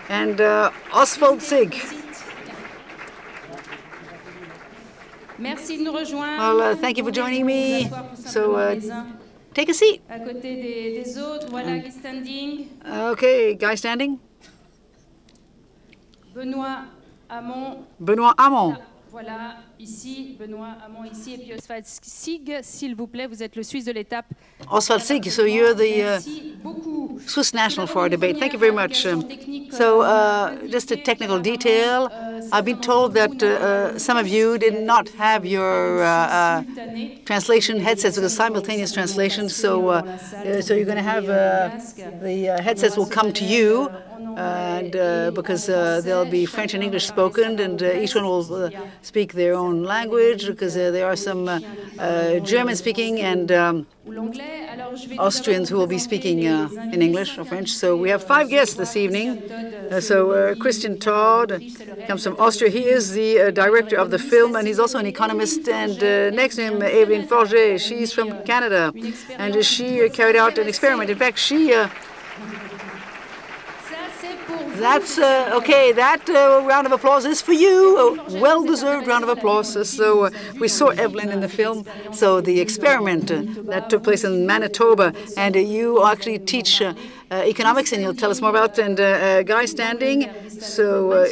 and Oswald Sig. Well, thank you for joining me. So take a seat. Okay, guy standing. Benoît Hamon. Benoît Hamon. Voilà, ici, Benoît Hamon, ici, et puis Oswald Sig, s'il vous plaît, vous êtes le Suisse de l'étape. Oswald Sig, so you're the Swiss national for our debate. Thank you very much. Just a technical detail. I've been told that some of you did not have your translation headsets with a simultaneous translation, so you're going to have the headsets will come to you. And because there'll be French and English spoken, and each one will speak their own language, because there are some German-speaking and Austrians who will be speaking in English or French. So we have 5 guests this evening. Christian Todd comes from Austria. He is the director of the film, and he's also an economist. And next to him, Evelyn Forget. She's from Canada, and she carried out an experiment. In fact, she... That's okay. That round of applause is for you. A well-deserved round of applause. So we saw Evelyn in the film. So the experiment that took place in Manitoba, and you actually teach economics, and you'll tell us more about. And guy standing. So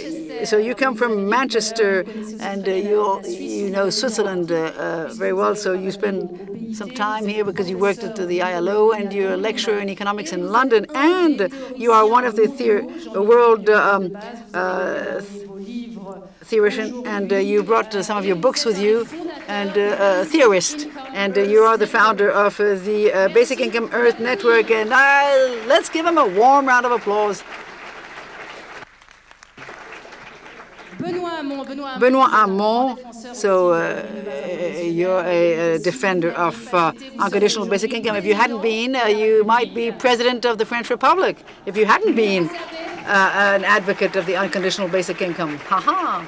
you come from Manchester, and you know Switzerland very well. So you spend some time here because you worked at the ILO, and you're a lecturer in economics in London, and you are one of the world theorician, and you brought some of your books with you, and Theorist, and you are the founder of the Basic Income Earth Network, and let's give him a warm round of applause. Benoît Hamon, so you're a defender of unconditional basic income. If you hadn't been, you might be president of the French Republic. If you hadn't been an advocate of the unconditional basic income. Ha-ha.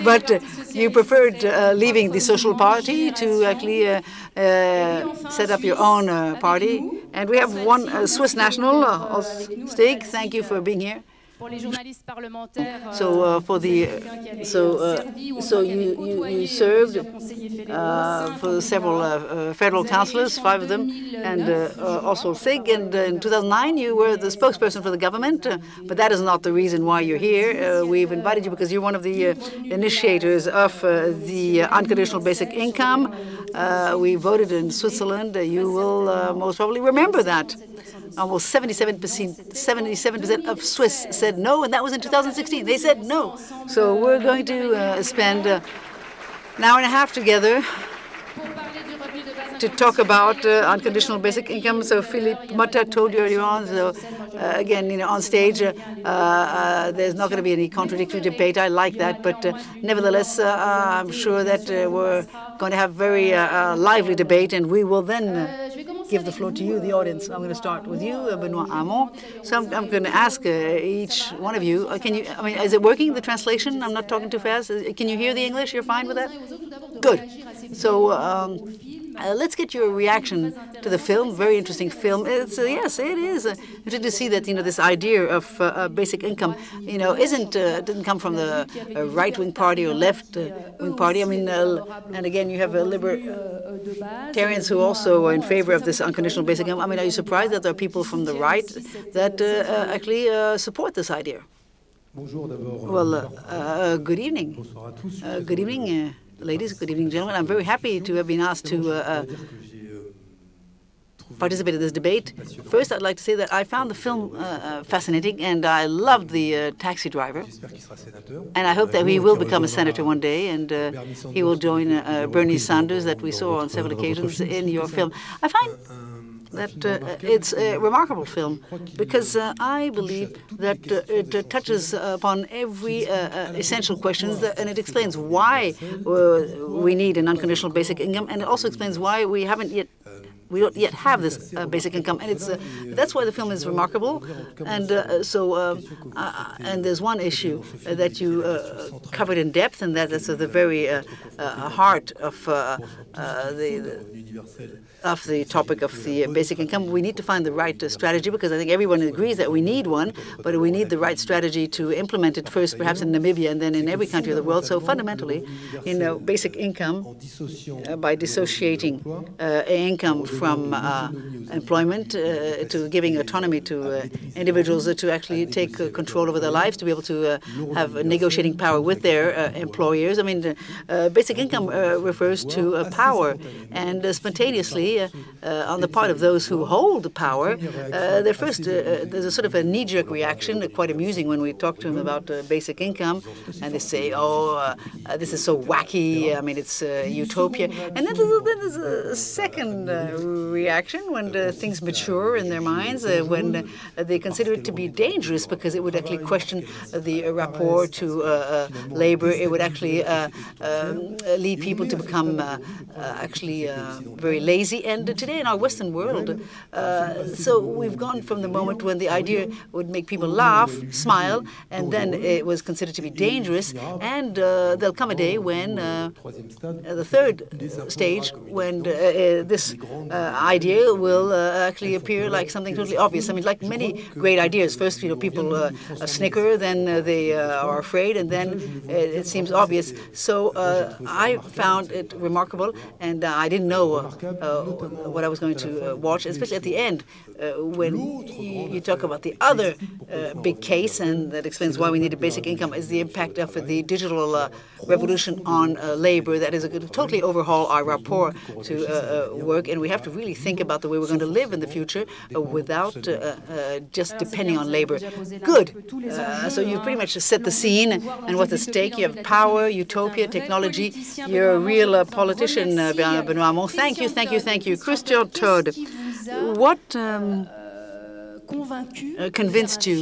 But you preferred leaving the Social Party to actually set up your own party. And we have one Swiss national, Stig. Thank you for being here. So you served for several federal councillors, 5 of them, and also Sig. And in 2009, you were the spokesperson for the government. But that is not the reason why you're here. We've invited you because you're one of the initiators of the unconditional basic income. We voted in Switzerland. You will most probably remember that. Almost 77% of Swiss said no, and that was in 2016. They said no. So we're going to spend an hour and a half together to talk about unconditional basic income. So Philippe Motta told you earlier on. So again, on stage, there's not going to be any contradictory debate. I like that, but nevertheless, I'm sure that we're going to have very lively debate, and we will then give the floor to you, the audience. I'm going to start with you, Benoît Hamon. So I'm going to ask each one of you. Is it working, the translation? I'm not talking too fast. Can you hear the English? You're fine with that? Good. So let's get your reaction to the film. Very interesting film. Yes, it is interesting to see that this idea of basic income, didn't come from the right-wing party or left-wing party. And again, you have libertarians who also are in favor of this unconditional basic income. Are you surprised that there are people from the right that actually support this idea? Well, good evening. Good evening. Ladies, good evening, gentlemen. I'm very happy to have been asked to participate in this debate. First, I'd like to say that I found the film fascinating, and I loved the taxi driver. And I hope that he will become a senator one day, and he will join Bernie Sanders that we saw on several occasions in your film. I find that it's a remarkable film because I believe that it touches upon every essential questions, and it explains why we need an unconditional basic income, and it also explains why we haven't yet we don't yet have this basic income, and that's why the film is remarkable. And and there's one issue that you covered in depth, and that's the very heart of the topic of the basic income. We need to find the right strategy, because I think everyone agrees that we need one, but we need the right strategy to implement it first, perhaps in Namibia, and then in every country of the world. So fundamentally, basic income, by dissociating income from employment, to giving autonomy to individuals to actually take control over their lives, to be able to have negotiating power with their employers. I mean, basic income refers to power, and spontaneously, on the part of those who hold the power, there's a sort of a knee-jerk reaction, quite amusing when we talk to them about basic income, and they say, "Oh, this is so wacky. I mean, it's utopia." And then there's a second reaction when things mature in their minds, when they consider it to be dangerous, because it would actually question the rapport to labor. It would actually lead people to become actually very lazy. And today in our Western world, so we've gone from the moment when the idea would make people laugh, smile, and then it was considered to be dangerous, and there'll come a day when the third stage, when this idea will actually appear like something totally obvious. I mean, like many great ideas, first people snicker, then they are afraid, and then it seems obvious. So I found it remarkable, and I didn't know what I was going to watch, especially at the end, when you talk about the other big case, and that explains why we need a basic income, is the impact of the digital revolution on labor. That is going to totally overhaul our rapport to work, and we have to really think about the way we're going to live in the future without just depending on labor. Good. So you've pretty much set the scene and what's at stake. You have power, utopia, technology. You're a real politician, Benoît Hamon. Thank you, thank you, thank you. Christian Todd, what convinced you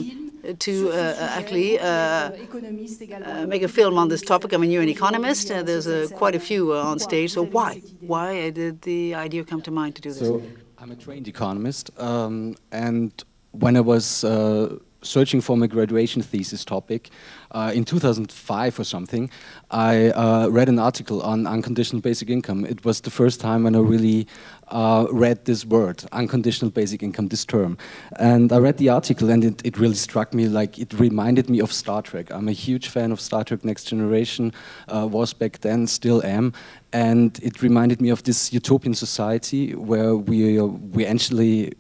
to actually make a film on this topic? I mean, you're an economist. There's quite a few on stage. So why? Why did the idea come to mind to do this? So I'm a trained economist, and when I was searching for my graduation thesis topic in 2005 or something, I read an article on unconditional basic income. It was the first time when I really read this word, unconditional basic income, this term. And I read the article, and it really struck me, like it reminded me of Star Trek. I'm a huge fan of Star Trek Next Generation, was back then, still am. And it reminded me of this utopian society where we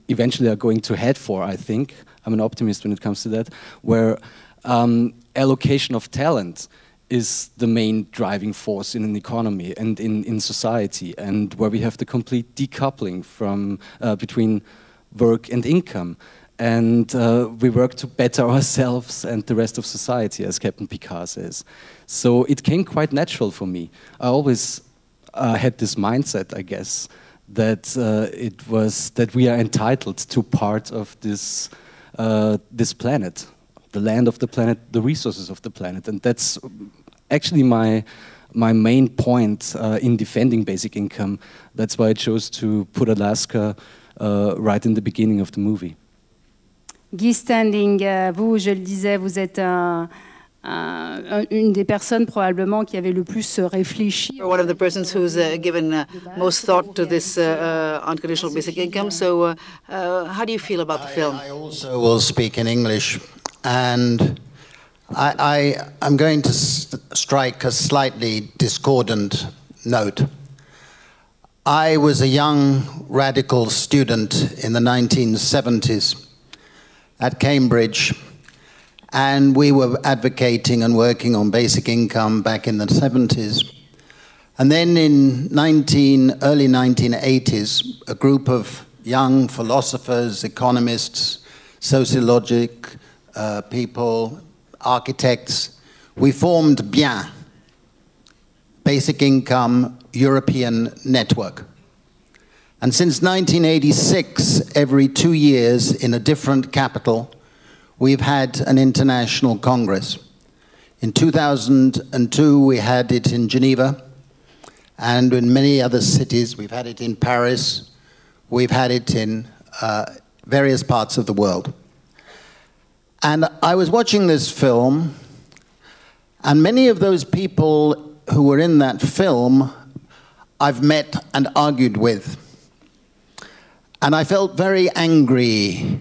eventually are going to head for, I think. I'm an optimist when it comes to that, where allocation of talent is the main driving force in an economy and in society, and where we have the complete decoupling from between work and income. And we work to better ourselves and the rest of society, as Captain Picard says. So it came quite natural for me. I always had this mindset, I guess, that that we are entitled to part of this this planet, the land of the planet, the resources of the planet, and that's actually my main point in defending basic income. That's why I chose to put Alaska right in the beginning of the movie. Guy Standing, vous, je le disais, vous êtes une des personnes probablement qui avait le plus réfléchi. One of the persons who's given most thought to this unconditional basic income. So how do you feel about the film? I also will speak in English, and I'm going to strike a slightly discordant note. I was a young radical student in the 1970s at Cambridge, and we were advocating and working on basic income back in the 70s. And then in early 1980s, a group of young philosophers, economists, sociologic people, architects, we formed BIEN, Basic Income European Network. And since 1986, every 2 years in a different capital, we've had an international congress. In 2002, we had it in Geneva, and in many other cities. We've had it in Paris, We've had it in various parts of the world. And I was watching this film, and many of those people who were in that film I've met and argued with. And I felt very angry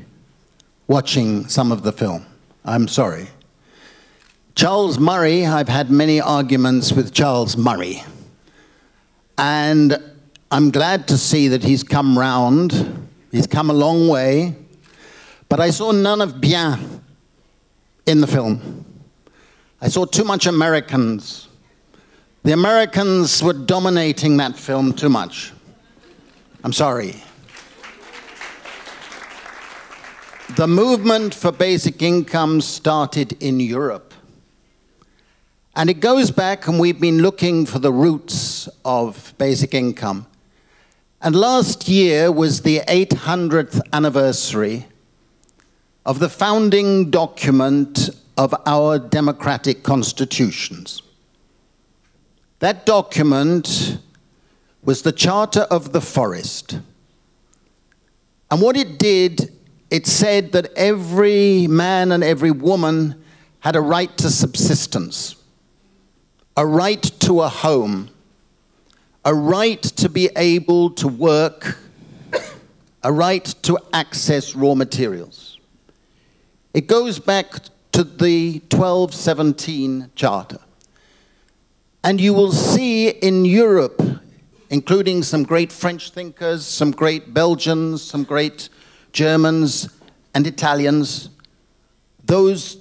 watching some of the film. I'm sorry. Charles Murray, I've had many arguments with Charles Murray. And I'm glad to see that he's come round. He's come a long way. But I saw none of bien in the film. I saw too much Americans. The Americans were dominating that film too much. I'm sorry. The movement for basic income started in Europe. And it goes back, and we've been looking for the roots of basic income. And last year was the 800th anniversary of the founding document of our democratic constitutions. That document was the Charter of the Forest. And what it did, it said that every man and every woman had a right to subsistence, a right to a home, a right to be able to work, a right to access raw materials. It goes back to the 1217 Charter. And you will see in Europe, including some great French thinkers, some great Belgians, some great Germans and Italians, those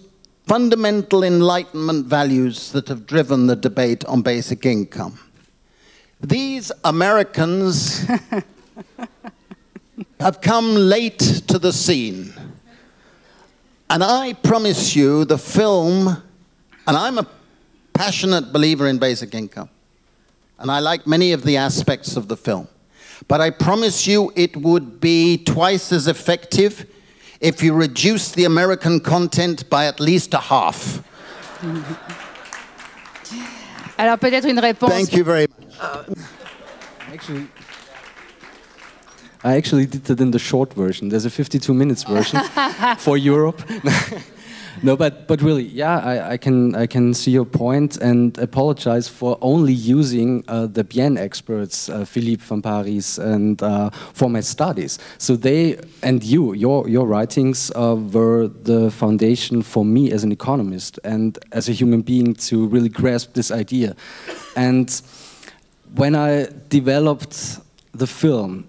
fundamental Enlightenment values that have driven the debate on basic income. These Americans have come late to the scene. And I promise you, the film, and I'm a passionate believer in basic income, and I like many of the aspects of the film, but I promise you it would be twice as effective if you reduce the American content by at least a half. Alors peut-être une réponse. Thank you very much. I actually did that in the short version. There's a 52 minutes version for Europe. No, but really, yeah, I can see your point and apologize for only using the bien experts, Philippe van Parijs, and for my studies. So they and your writings were the foundation for me as an economist and as a human being to really grasp this idea. And when I developed the film,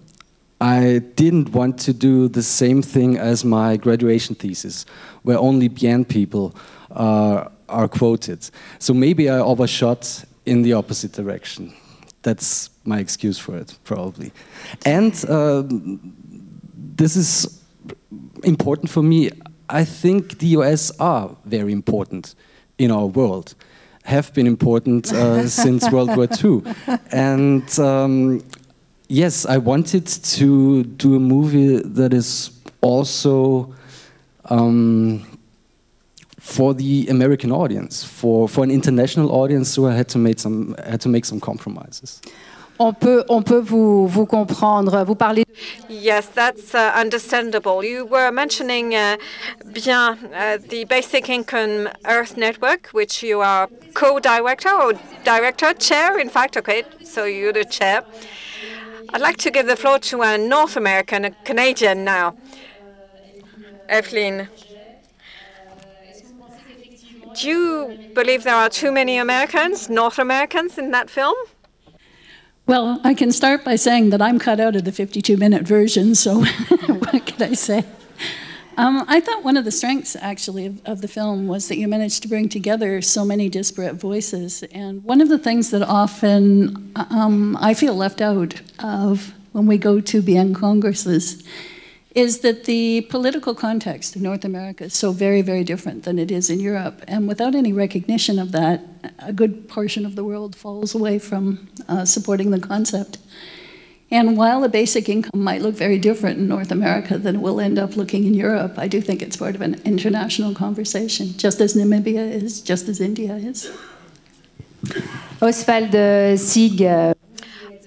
I didn't want to do the same thing as my graduation thesis, where only bien people are quoted. So maybe I overshot in the opposite direction. That's my excuse for it, probably. And this is important for me. I think the US are very important in our world, have been important since World War II. And yes, I wanted to do a movie that is also for the American audience, for an international audience. So I had to make some compromises. On peut vous comprendre. Vous parlez. Yes, that's understandable. You were mentioning bien the Basic Income Earth Network, which you are co-director or director, chair, in fact. Okay, so you're the chair. I'd like to give the floor to a North American, a Canadian now. Evelyn, do you believe there are too many Americans, North Americans, in that film? Well, I can start by saying that I'm cut out of the 52-minute version, so what can I say? I thought one of the strengths, actually, of the film was that you managed to bring together so many disparate voices. And one of the things that often I feel left out of when we go to bien congresses is that the political context of North America is so very, very different than it is in Europe. And without any recognition of that, a good portion of the world falls away from supporting the concept. And while the basic income might look very different in North America than it will end up looking in Europe, I do think it's part of an international conversation, just as Namibia is, just as India is. Oswald Sig.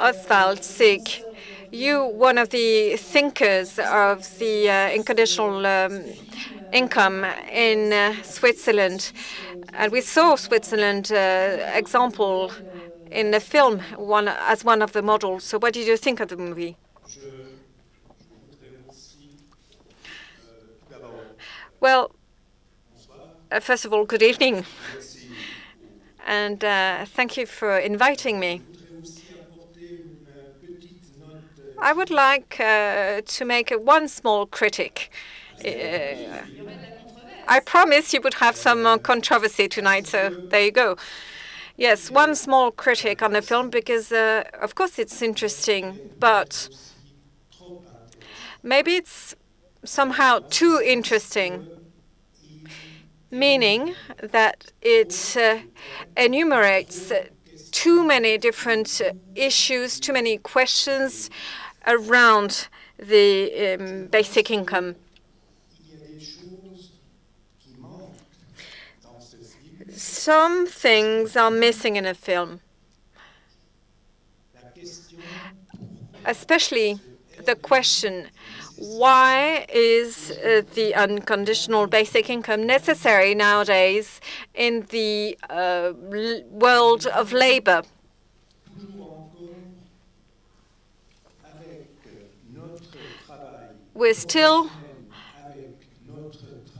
Oswald Sig, You, one of the thinkers of the unconditional income in Switzerland, and we saw Switzerland example in the film as one of the models. So what did you think of the movie? Well, first of all, good evening. And thank you for inviting me. I would like to make one small critique. I promise you would have some controversy tonight, so there you go. Yes, one small critique on the film, because of course it's interesting, but maybe it's somehow too interesting, meaning that it enumerates too many different issues, too many questions around the basic income. Some things are missing in a film, especially the question, why is the unconditional basic income necessary nowadays in the world of labor? We're still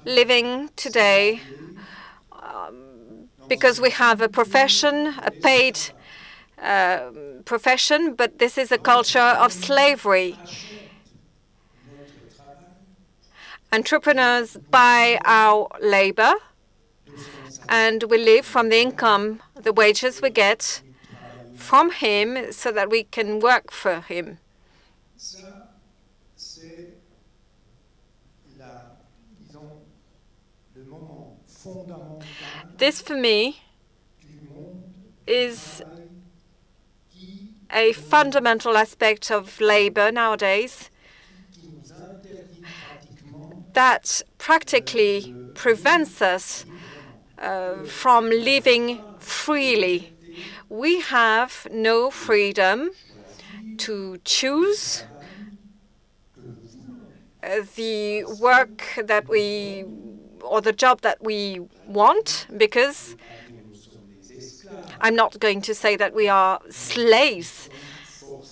living today because we have a profession, a paid profession, but this is a culture of slavery. Entrepreneurs buy our labor, and we live from the income, the wages we get from him, so that we can work for him. This, for me, is a fundamental aspect of labor nowadays that practically prevents us from living freely. We have no freedom to choose the work that we, or the job that we want, because I'm not going to say that we are slaves,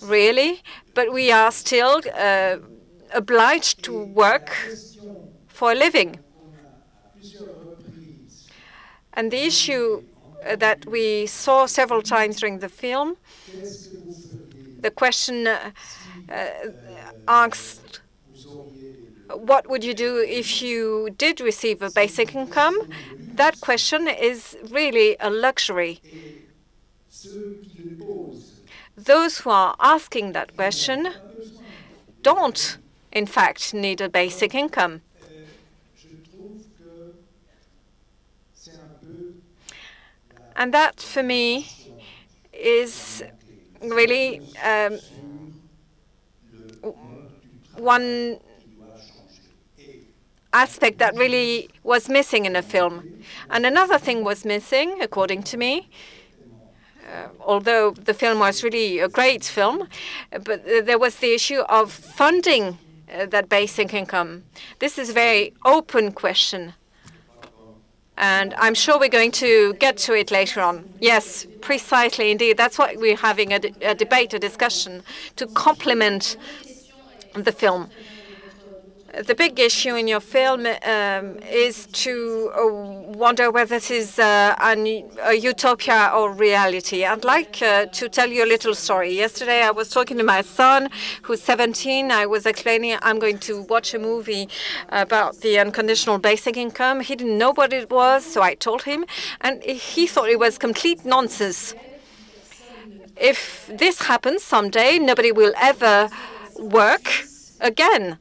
really, but we are still obliged to work for a living. And the issue that we saw several times during the film, the question asked, what would you do if you did receive a basic income? That question is really a luxury. Those who are asking that question don't, in fact, need a basic income. And that, for me, is really one aspect that really was missing in the film. And another thing was missing, according to me, although the film was really a great film, but there was the issue of funding that basic income. This is a very open question. And I'm sure we're going to get to it later on. Yes, precisely, indeed. That's why we're having a debate, a discussion, to complement the film. The big issue in your film is to wonder whether this is a utopia or reality. I'd like to tell you a little story. Yesterday, I was talking to my son, who's 17. I was explaining I'm going to watch a movie about the unconditional basic income. He didn't know what it was, so I told him, and he thought it was complete nonsense. If this happens someday, nobody will ever work again.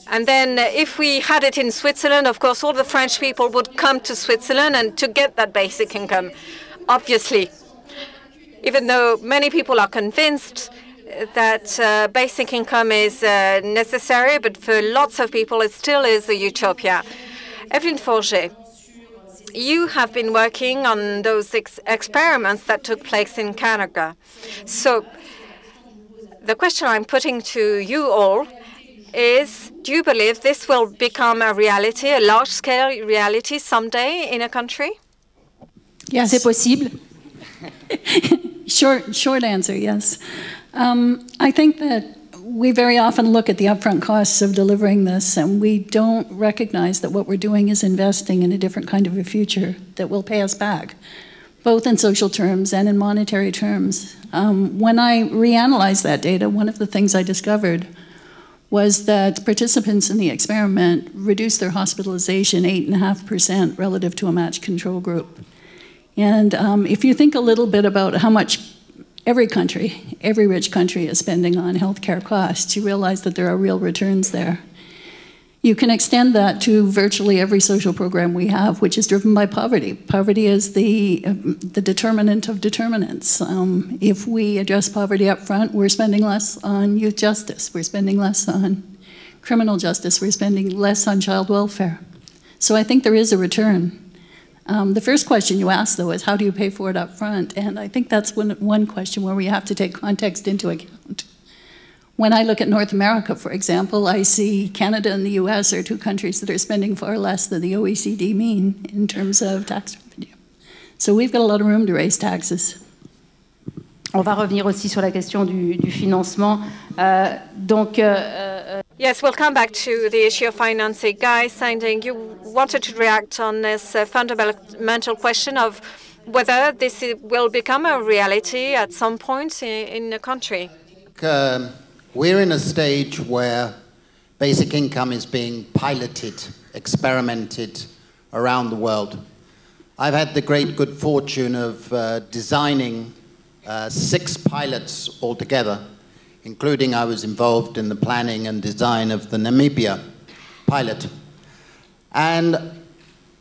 And then if we had it in Switzerland, of course, all the French people would come to Switzerland and to get that basic income, obviously. Even though many people are convinced that basic income is necessary, but for lots of people it still is a utopia. Evelyn Forget, you have been working on those experiments that took place in Canada. So the question I'm putting to you all is, do you believe this will become a reality, a large-scale reality someday in a country? Yes. C'est possible. Short answer, yes. I think that we very often look at the upfront costs of delivering this, and we don't recognize that what we're doing is investing in a different kind of a future that will pay us back, both in social terms and in monetary terms. When I reanalyzed that data, one of the things I discovered was that participants in the experiment reduced their hospitalization 8.5% relative to a matched control group. And if you think a little bit about how much every rich country is spending on healthcare costs, you realize that there are real returns there. You can extend that to virtually every social program we have, which is driven by poverty. Poverty is the determinant of determinants. If we address poverty up front, we're spending less on youth justice. We're spending less on criminal justice. We're spending less on child welfare. So I think there is a return. The first question you asked, though, is how do you pay for it up front? And I think that's one question where we have to take context into account. When I look at North America, for example, I see Canada and the US are two countries that are spending far less than the OECD mean in terms of tax revenue. So we've got a lot of room to raise taxes. On va revenir aussi sur la question du financement. Yes, we'll come back to the issue of financing. Guy Sanding, you wanted to react on this fundamental question of whether this will become a reality at some point in the country. We're in a stage where basic income is being piloted, experimented around the world. I've had the great good fortune of designing 6 pilots altogether, including I was involved in the planning and design of the Namibia pilot. And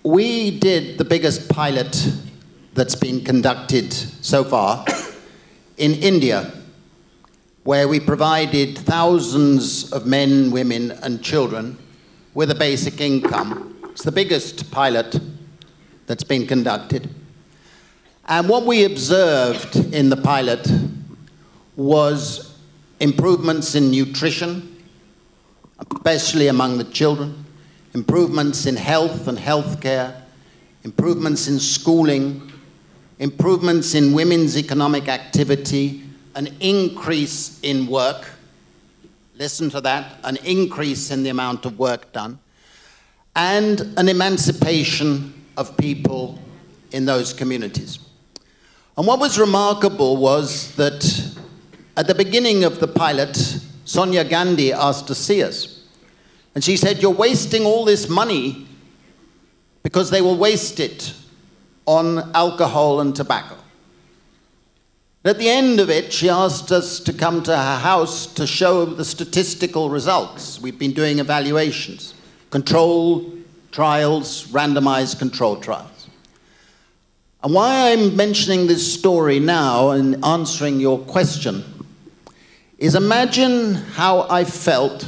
we did the biggest pilot that's been conducted so far in India, where we provided thousands of men, women, and children with a basic income. It's the biggest pilot that's been conducted. And what we observed in the pilot was improvements in nutrition, especially among the children, improvements in health and healthcare, improvements in schooling, improvements in women's economic activity, an increase in work. Listen to that, an increase in the amount of work done, and an emancipation of people in those communities. And what was remarkable was that at the beginning of the pilot, Sonia Gandhi asked to see us. And she said, "You're wasting all this money because they will waste it on alcohol and tobacco." At the end of it, she asked us to come to her house to show the statistical results. We've been doing evaluations, control trials, randomized control trials. And why I'm mentioning this story now and answering your question is imagine how I felt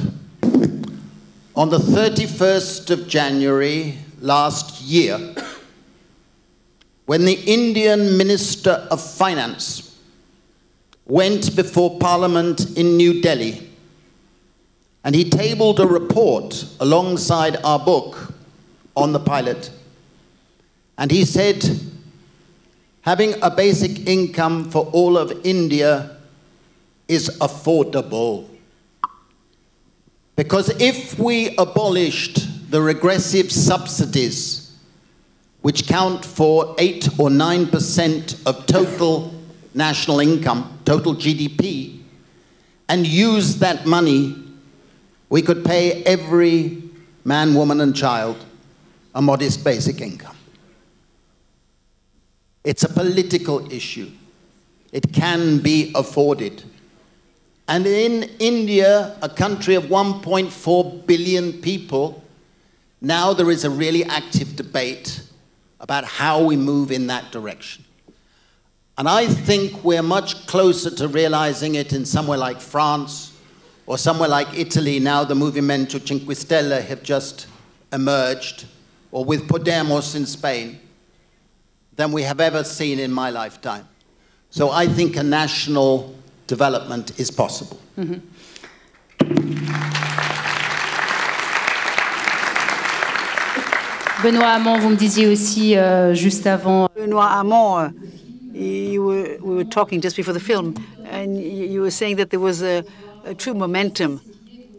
on the 31st of January last year when the Indian Minister of Finance went before Parliament in New Delhi and he tabled a report alongside our book on the pilot. And he said, having a basic income for all of India is affordable. Because if we abolished the regressive subsidies, which count for 8 or 9% of total national income, total GDP, and use that money, we could pay every man, woman, and child a modest basic income. It's a political issue. It can be afforded. And in India, a country of 1.4 billion people, now there is a really active debate about how we move in that direction. And I think we're much closer to realizing it in somewhere like France or somewhere like Italy. Now the Movimento Cinque Stelle have just emerged, or with Podemos in Spain, than we have ever seen in my lifetime. So I think a national development is possible. Benoît Hamon, vous me disiez aussi juste avant. Benoît Hamon, we were talking just before the film, and you were saying that there was a true momentum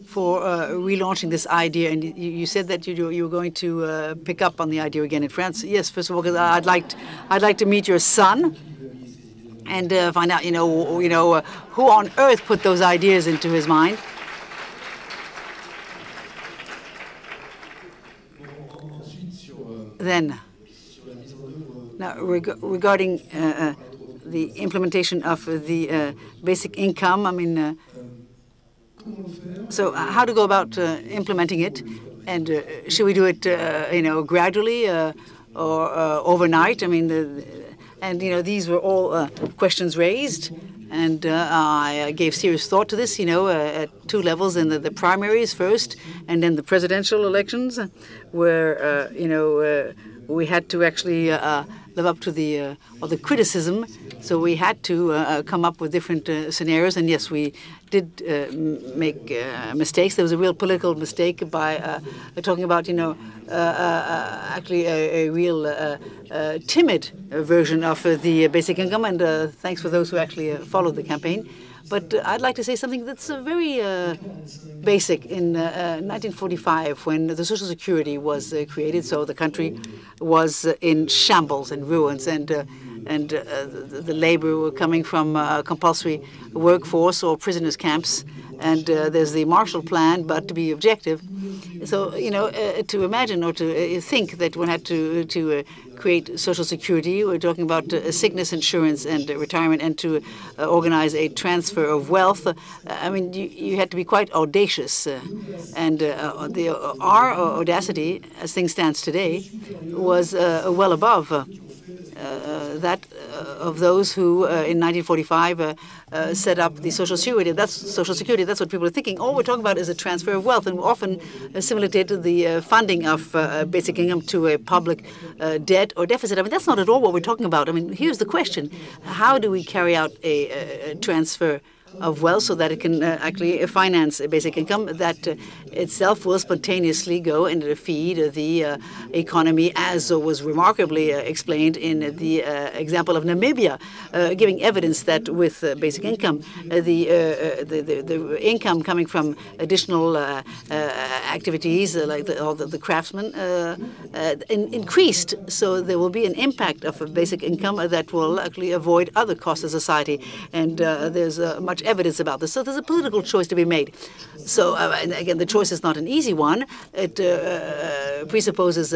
for relaunching this idea, and you said that you were going to pick up on the idea again in France. Yes, first of all, because I'd like to meet your son and find out, who on earth put those ideas into his mind. Then, now regarding the implementation of the basic income, I mean, so how to go about implementing it, and should we do it, gradually or overnight? I mean, these were all questions raised, and I gave serious thought to this, at two levels: in the primaries first, and then the presidential elections, where we had to actually live up to the criticism. So we had to come up with different scenarios, and yes, we did make mistakes. There was a real political mistake by talking about, actually a real timid version of the basic income. And thanks for those who actually followed the campaign. But I'd like to say something that's very basic. In 1945, when the Social Security was created, so the country was in shambles and ruins, and the labor were coming from compulsory workforce or prisoners' camps. And there's the Marshall Plan, but to be objective, so to imagine or to think that one had to create Social Security, we're talking about sickness insurance and retirement, and to organize a transfer of wealth. I mean, you had to be quite audacious, and our audacity, as things stands today, was well above that of those who, in 1945, set up the Social Security. That's Social Security. That's what people are thinking. All we're talking about is a transfer of wealth, and we often assimilate the funding of basic income to a public debt or deficit. I mean, that's not at all what we're talking about. I mean, here's the question: how do we carry out a transfer of wealth so that it can actually finance a basic income that itself will spontaneously go and feed the economy, as was remarkably explained in the example of Namibia, giving evidence that with basic income, the income coming from additional activities like the craftsmen increased. So there will be an impact of a basic income that will actually avoid other costs of society, and there's much evidence about this. So there's a political choice to be made. So and again, the choice is not an easy one. It presupposes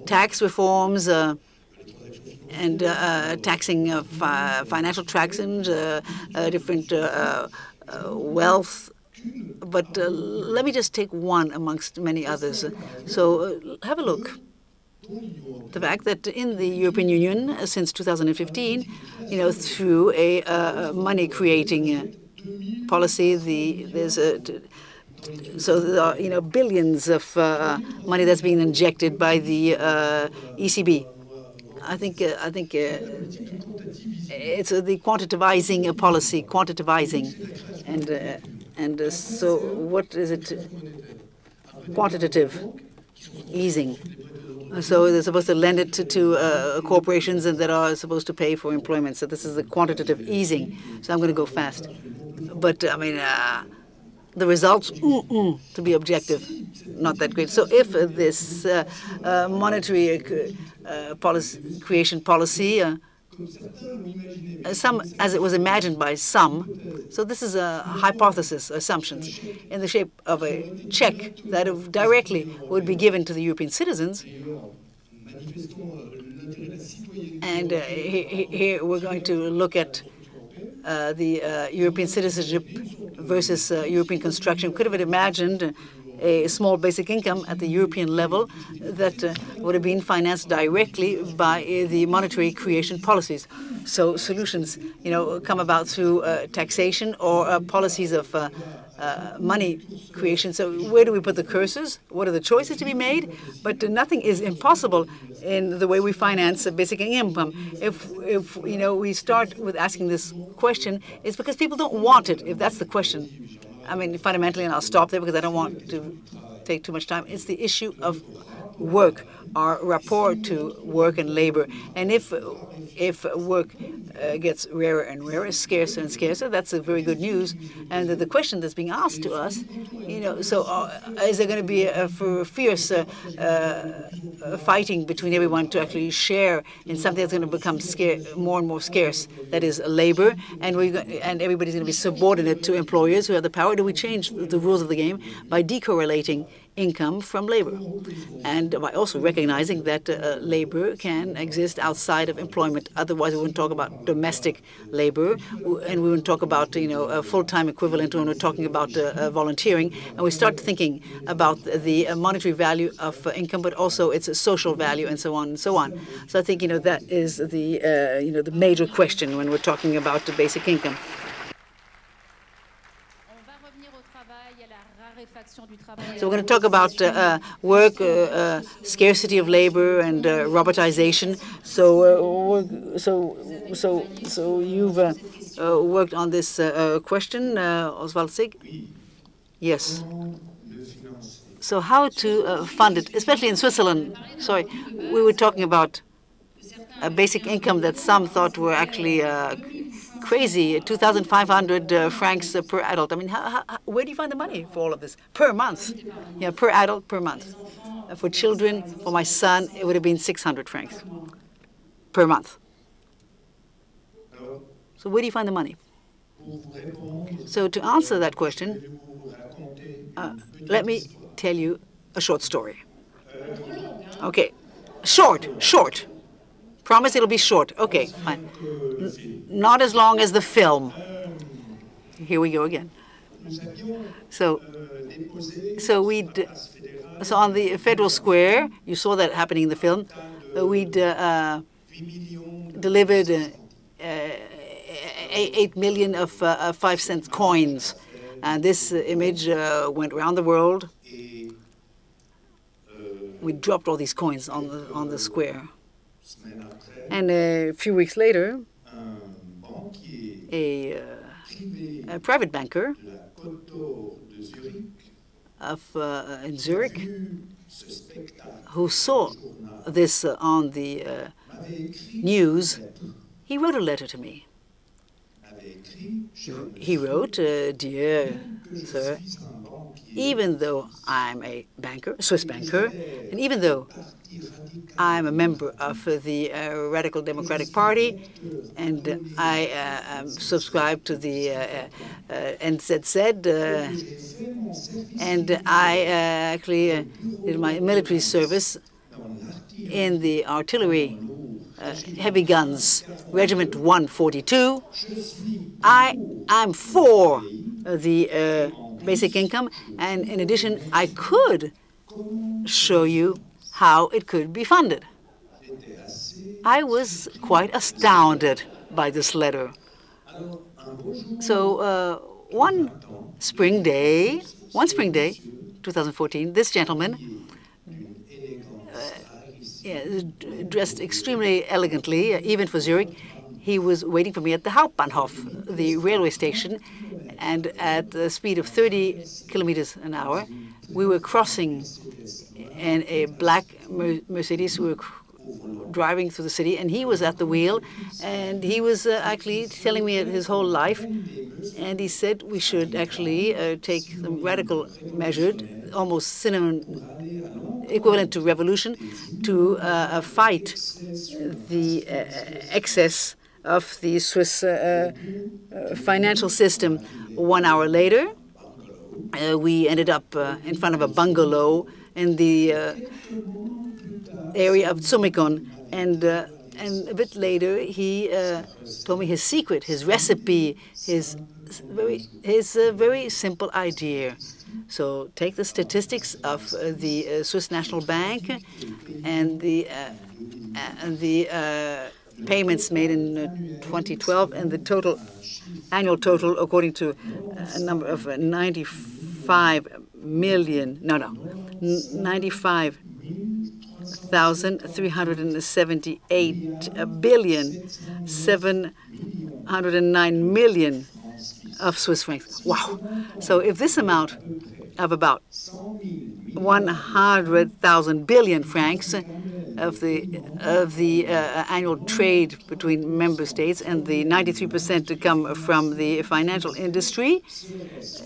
tax reforms and taxing of financial transactions, different wealth. But let me just take one amongst many others. So have a look. The fact that in the European Union since 2015, through a money-creating policy, there are billions of money that's being injected by the ECB. I think it's the quantitativizing policy, and so what is it? Quantitative easing. So they're supposed to lend it to corporations and that are supposed to pay for employment. So this is the quantitative easing. So I'm going to go fast. But, I mean, the results, to be objective, not that great. So if this monetary creation policy, as it was imagined by some, so this is a hypothesis, assumptions, in the shape of a check that directly would be given to the European citizens. And here we're going to look at the European citizenship versus European construction. Could have imagined a small basic income at the European level that would have been financed directly by the monetary creation policies. So solutions, come about through taxation or policies of money creation. So where do we put the cursors? What are the choices to be made? But nothing is impossible in the way we finance basic income. If we start with asking this question, it's because people don't want it. If that's the question, I mean, fundamentally, and I'll stop there because I don't want to take too much time. It's the issue of work, our rapport to work and labor, and if work gets rarer and rarer, scarcer and scarcer, that's a very good news. And the question that's being asked to us, so is there going to be a fierce fighting between everyone to actually share in something that's going to become more and more scarce, that is labor, and everybody's going to be subordinate to employers who have the power? Do we change the rules of the game by decorrelating income from labor, and by also recognizing that labor can exist outside of employment? Otherwise, we wouldn't talk about domestic labor, and we wouldn't talk about a full-time equivalent when we're talking about volunteering. And we start thinking about the monetary value of income, but also its social value, and so on and so on. So I think that is the major question when we're talking about the basic income. So we're going to talk about work, scarcity of labor, and robotization. So you've worked on this question, Oswald Sig? Yes. So how to fund it, especially in Switzerland? Sorry, we were talking about a basic income that some thought were actually crazy, 2,500 francs per adult. I mean, where do you find the money for all of this? Per month. Yeah, per adult, per month. For children, for my son, it would have been 600 francs per month. So where do you find the money? So to answer that question, let me tell you a short story. Okay, short. Promise it'll be short. Okay, fine. Not as long as the film. Here we go again. So on the Federal Square, you saw that happening in the film. We'd delivered 8 million of 5-cent coins, and this image went around the world. We dropped all these coins on the square. And a few weeks later, a private banker in Zurich, who saw this on the news, he wrote a letter to me. He wrote, "Dear sir, even though I'm a banker, a Swiss banker, and even though I'm a member of the Radical Democratic Party, and I subscribe to the NZZ, and I actually did my military service in the artillery heavy guns, Regiment 142. I'm for the basic income, and in addition, I could show you how it could be funded." I was quite astounded by this letter. So one spring day, 2014, this gentleman, dressed extremely elegantly, even for Zurich, he was waiting for me at the Hauptbahnhof, the railway station, and at the speed of 30 kilometers an hour, we were crossing in a black Mercedes. We were driving through the city, and he was at the wheel, and he was actually telling me his whole life, and he said we should actually take some radical measures, almost equivalent to revolution, to fight the excess of the Swiss financial system. 1 hour later, we ended up in front of a bungalow in the area of Tsumikon, and a bit later he told me his secret, his recipe, his very simple idea. So take the statistics of the Swiss National Bank and the payments made in 2012 and the total annual total, according to a number of 95 million, 95,378 billion, 709 million of Swiss francs. Wow. So if this amount of about 100,000 billion francs of the annual trade between member states, and the 93% to come from the financial industry,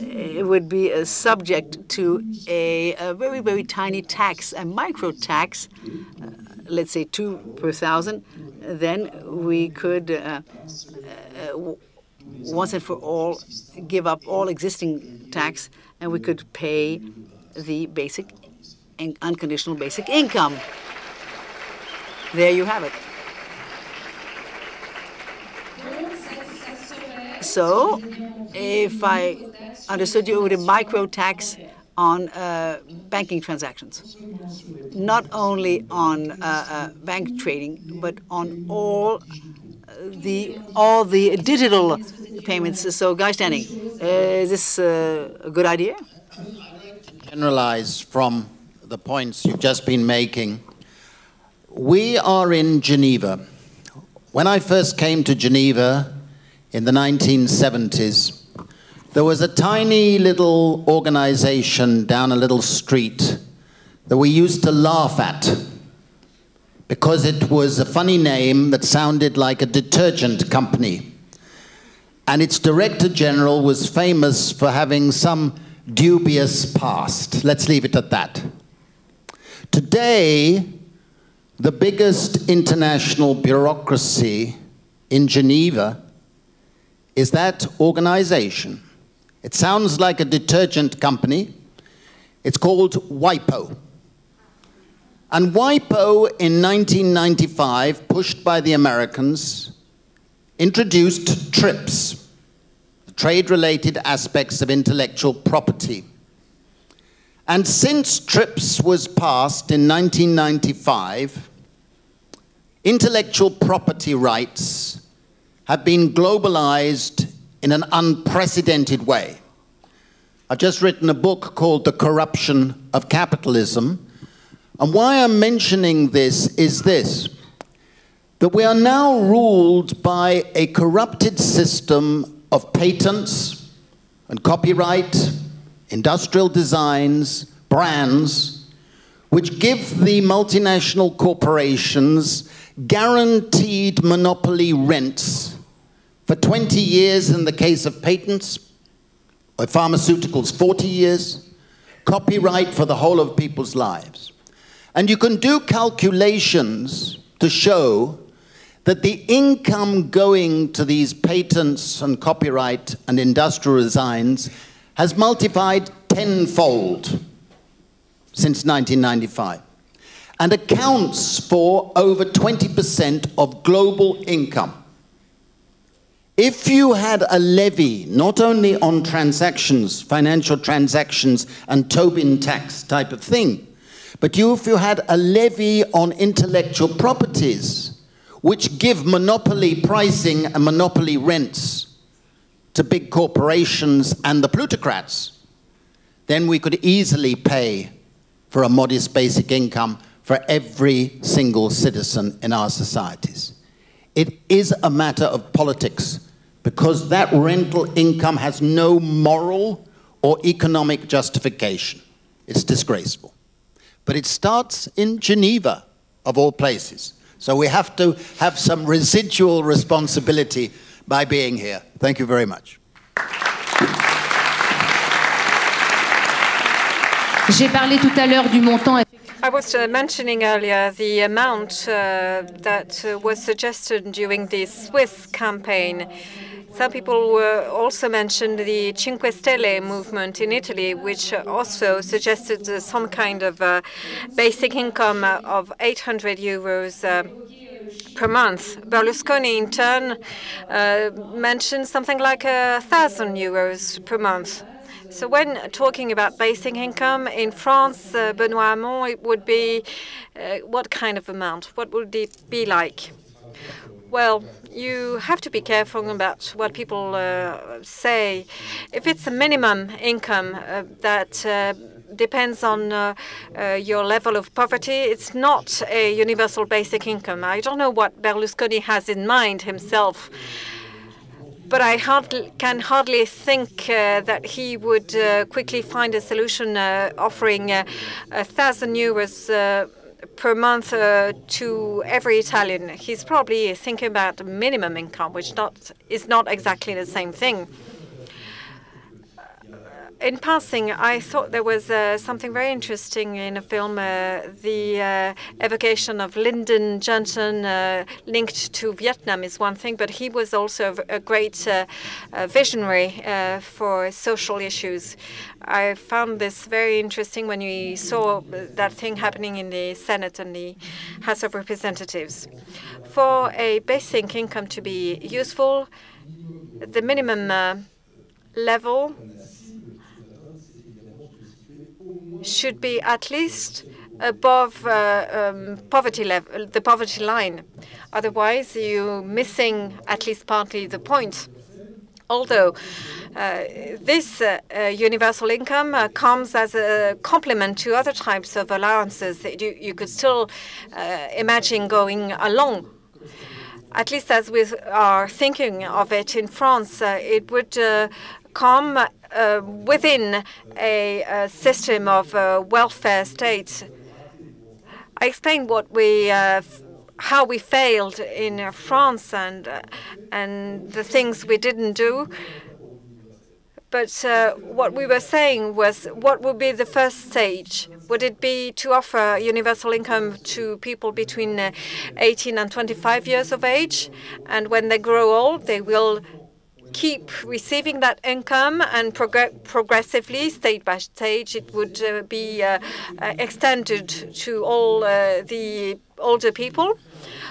it would be subject to a very, very tiny tax, a micro tax, let's say 2 per thousand. Then we could once and for all give up all existing tax, and we could pay the basic and unconditional basic income. There you have it. So, if I understood you, it would be a micro tax on banking transactions, not only on bank trading, but on all the digital payments. So, Guy Standing, is this a good idea? Generalize from the points you've just been making. We are in Geneva. When I first came to Geneva in the 1970s, there was a tiny little organization down a little street that we used to laugh at because it was a funny name that sounded like a detergent company. And its director general was famous for having some dubious past. Let's leave it at that. Today, the biggest international bureaucracy in Geneva is that organization. It sounds like a detergent company. It's called WIPO. And WIPO in 1995, pushed by the Americans, introduced TRIPS, the trade-related aspects of intellectual property. And since TRIPS was passed in 1995, intellectual property rights have been globalized in an unprecedented way. I've just written a book called The Corruption of Capitalism. And why I'm mentioning this is this, that we are now ruled by a corrupted system of patents and copyright, industrial designs, brands, which give the multinational corporations guaranteed monopoly rents for 20 years in the case of patents, or pharmaceuticals 40 years, copyright for the whole of people's lives. And you can do calculations to show that the income going to these patents and copyright and industrial designs has multiplied tenfold since 1995 and accounts for over 20% of global income. If you had a levy, not only on transactions, financial transactions and Tobin tax type of thing, but if you had a levy on intellectual properties, which give monopoly pricing and monopoly rents to big corporations and the plutocrats, then we could easily pay for a modest basic income for every single citizen in our societies. It is a matter of politics, because that rental income has no moral or economic justification. It's disgraceful. But it starts in Geneva, of all places. So we have to have some residual responsibility by being here. Thank you very much. J'ai parlé tout à l'heure du montant. I was mentioning earlier the amount that was suggested during the Swiss campaign. Some people also mentioned the Cinque Stelle movement in Italy, which also suggested some kind of basic income of 800 euros per month. Berlusconi, in turn, mentioned something like 1,000 euros per month. So when talking about basic income in France, Benoît Hamon, it would be what kind of amount? What would it be like? Well, you have to be careful about what people say. If it's a minimum income that depends on your level of poverty, it's not a universal basic income. I don't know what Berlusconi has in mind himself, but I can hardly think that he would quickly find a solution offering 1,000 euros per month to every Italian. He's probably thinking about minimum income, which is not exactly the same thing. In passing, I thought there was something very interesting in a film, the evocation of Lyndon Johnson linked to Vietnam is one thing, but he was also a great visionary for social issues. I found this very interesting when we saw that thing happening in the Senate and the House of Representatives. For a basic income to be useful, the minimum level should be at least above poverty level, the poverty line. Otherwise, you're missing at least partly the point. Although this universal income comes as a complement to other types of allowances that you could still imagine going along. At least as we are thinking of it in France, it would come within a system of welfare states. I explained what how we failed in France and the things we didn't do. But what we were saying was, what would be the first stage? Would it be to offer universal income to people between 18 and 25 years of age? And when they grow old, they will keep receiving that income, and progressively, stage by stage, it would be extended to all the older people?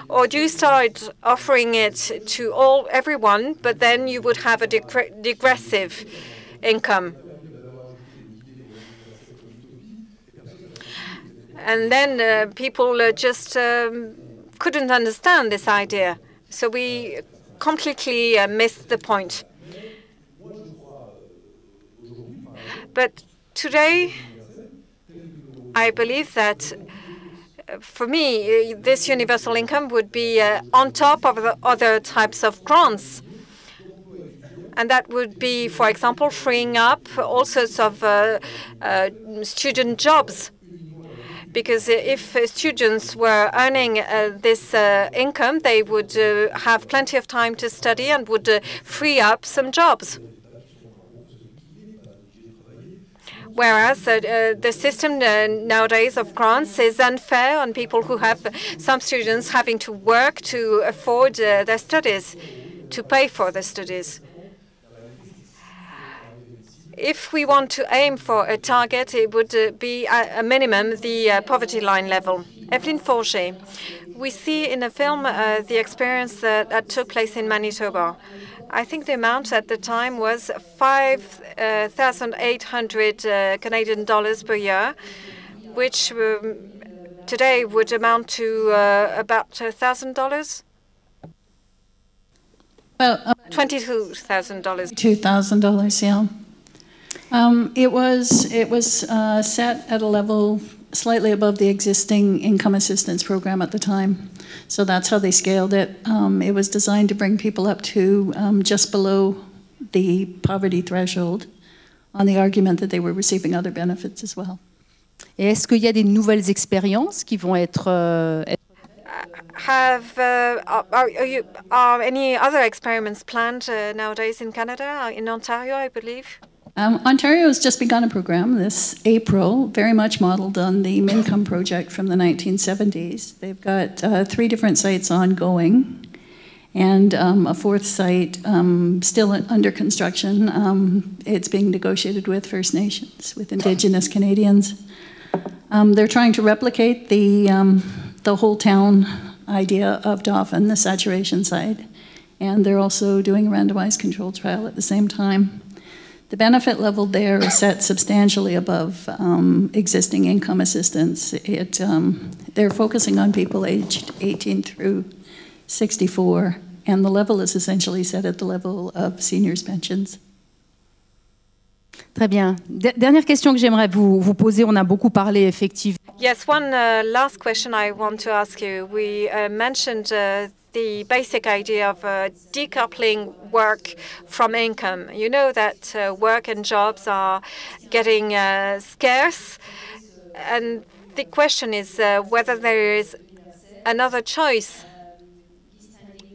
Or do you start offering it to everyone, but then you would have a digressive income? And then people just couldn't understand this idea. So we completely missed the point. But today, I believe that for me, this universal income would be on top of the other types of grants. And that would be, for example, freeing up all sorts of student jobs. Because if students were earning this income, they would have plenty of time to study and would free up some jobs. Whereas the system nowadays of grants is unfair on people who have some students having to work to afford their studies, to pay for their studies. If we want to aim for a target, it would be a minimum the poverty line level. Evelyn Forget, we see in the film the experience that took place in Manitoba. I think the amount at the time was 5,800 Canadian dollars per year, which today would amount to about $1,000. Well, $22,000. $2,000, yeah. It was set at a level slightly above the existing income assistance program at the time. So that's how they scaled it. It was designed to bring people up to just below the poverty threshold on the argument that they were receiving other benefits as well. Et est-ce qu'il y a des nouvelles expériences qui vont être Are any other experiments planned nowadays in Canada, in Ontario, I believe? Ontario has just begun a program this April, very much modeled on the Mincome project from the 1970s. They've got 3 different sites ongoing and a 4th site still under construction. It's being negotiated with First Nations, with Indigenous Canadians. They're trying to replicate the whole town idea of Dauphin, the saturation site, and they're also doing a randomized controlled trial at the same time. The benefit level there is set substantially above existing income assistance. They're focusing on people aged 18 through 64, and the level is essentially set at the level of seniors' pensions. Très bien. Dernière question que j'aimerais vous poser. On a beaucoup parlé effectivement. Yes, one last question I want to ask you. We mentioned the basic idea of decoupling work from income. You know that work and jobs are getting scarce, and the question is whether there is another choice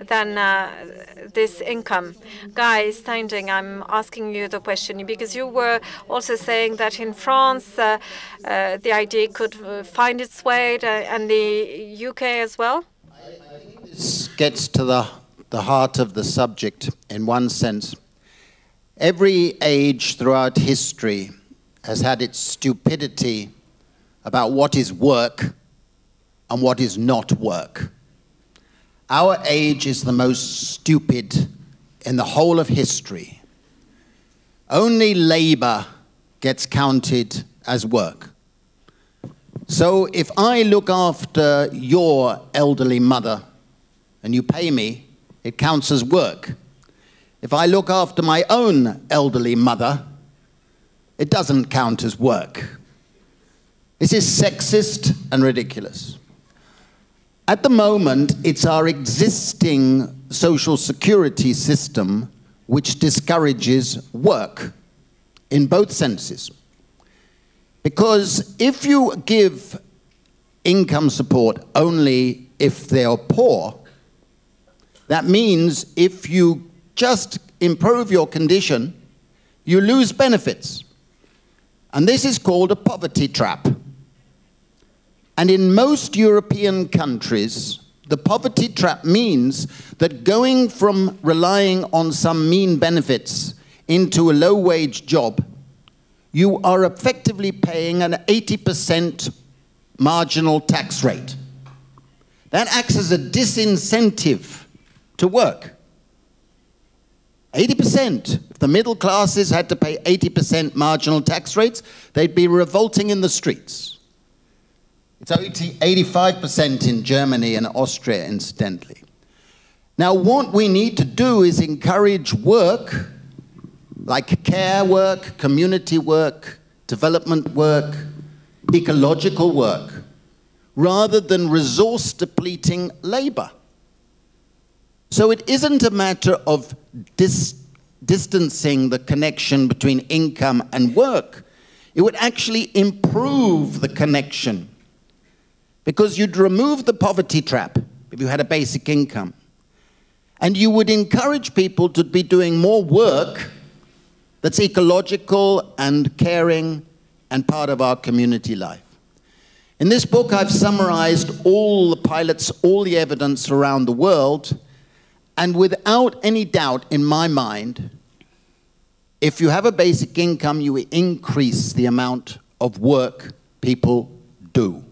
than this income. Guy standing, I'm asking you the question because you were also saying that in France the idea could find its way and the UK as well. This gets to the heart of the subject in one sense. Every age throughout history has had its stupidity about what is work and what is not work. Our age is the most stupid in the whole of history. Only labor gets counted as work. So if I look after your elderly mother and you pay me, it counts as work. If I look after my own elderly mother, it doesn't count as work. This is sexist and ridiculous. At the moment, it's our existing social security system which discourages work in both senses. Because if you give income support only if they are poor, that means if you just improve your condition, you lose benefits. And this is called a poverty trap. And in most European countries, the poverty trap means that going from relying on some mean benefits into a low-wage job, you are effectively paying an 80% marginal tax rate. That acts as a disincentive to work. 80%. If the middle classes had to pay 80% marginal tax rates, they'd be revolting in the streets. It's 85% in Germany and Austria, incidentally. Now, what we need to do is encourage work, like care work, community work, development work, ecological work, rather than resource-depleting labor. So it isn't a matter of distancing the connection between income and work. It would actually improve the connection, because you'd remove the poverty trap if you had a basic income. And you would encourage people to be doing more work that's ecological and caring and part of our community life. In this book, I've summarized all the pilots, all the evidence around the world, and without any doubt in my mind, if you have a basic income, you increase the amount of work people do.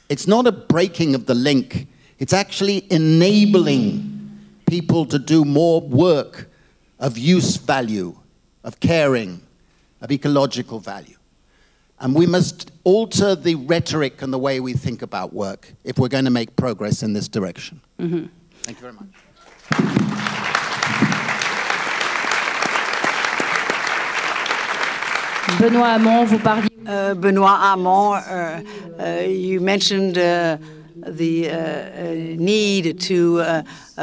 It's not a breaking of the link. It's actually enabling people to do more work of use value, of caring, of ecological value. And we must alter the rhetoric and the way we think about work if we're going to make progress in this direction. Mm-hmm. Thank you very much. Benoît Hamon, vous parliez. Benoît Hamon, you mentioned the need to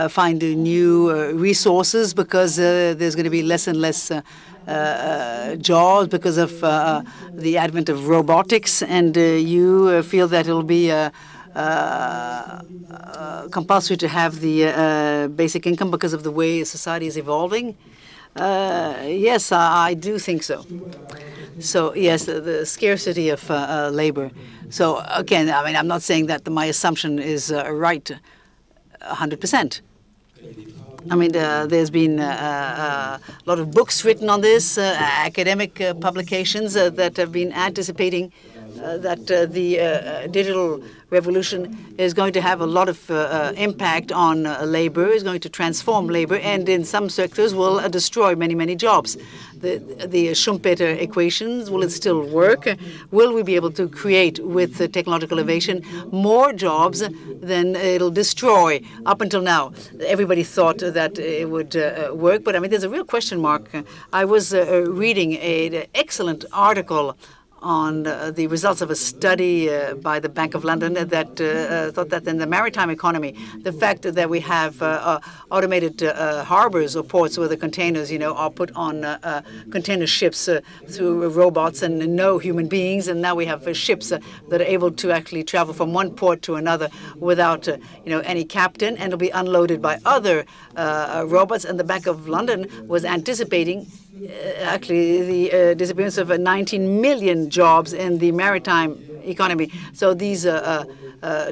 find new resources because there's going to be less and less jobs because of the advent of robotics, and you feel that it'll be compulsory to have the basic income because of the way society is evolving. Yes, I do think so. So yes, the scarcity of labor. So again, I mean, I'm not saying that my assumption is right 100%. I mean, there's been a lot of books written on this, academic publications that have been anticipating that the digital revolution is going to have a lot of impact on labor, is going to transform labor, and in some sectors will destroy many, many jobs. The Schumpeter equations, will it still work? Will we be able to create, with technological innovation, more jobs than it'll destroy? Up until now, everybody thought that it would work, but I mean, there's a real question mark. I was reading an excellent article on the results of a study by the Bank of London that thought that in the maritime economy, the fact that we have automated harbors or ports where the containers, are put on container ships through robots and no human beings, and now we have ships that are able to actually travel from one port to another without, any captain, and it'll be unloaded by other robots. And the Bank of London was anticipating actually the disappearance of 19 million jobs in the maritime economy. So these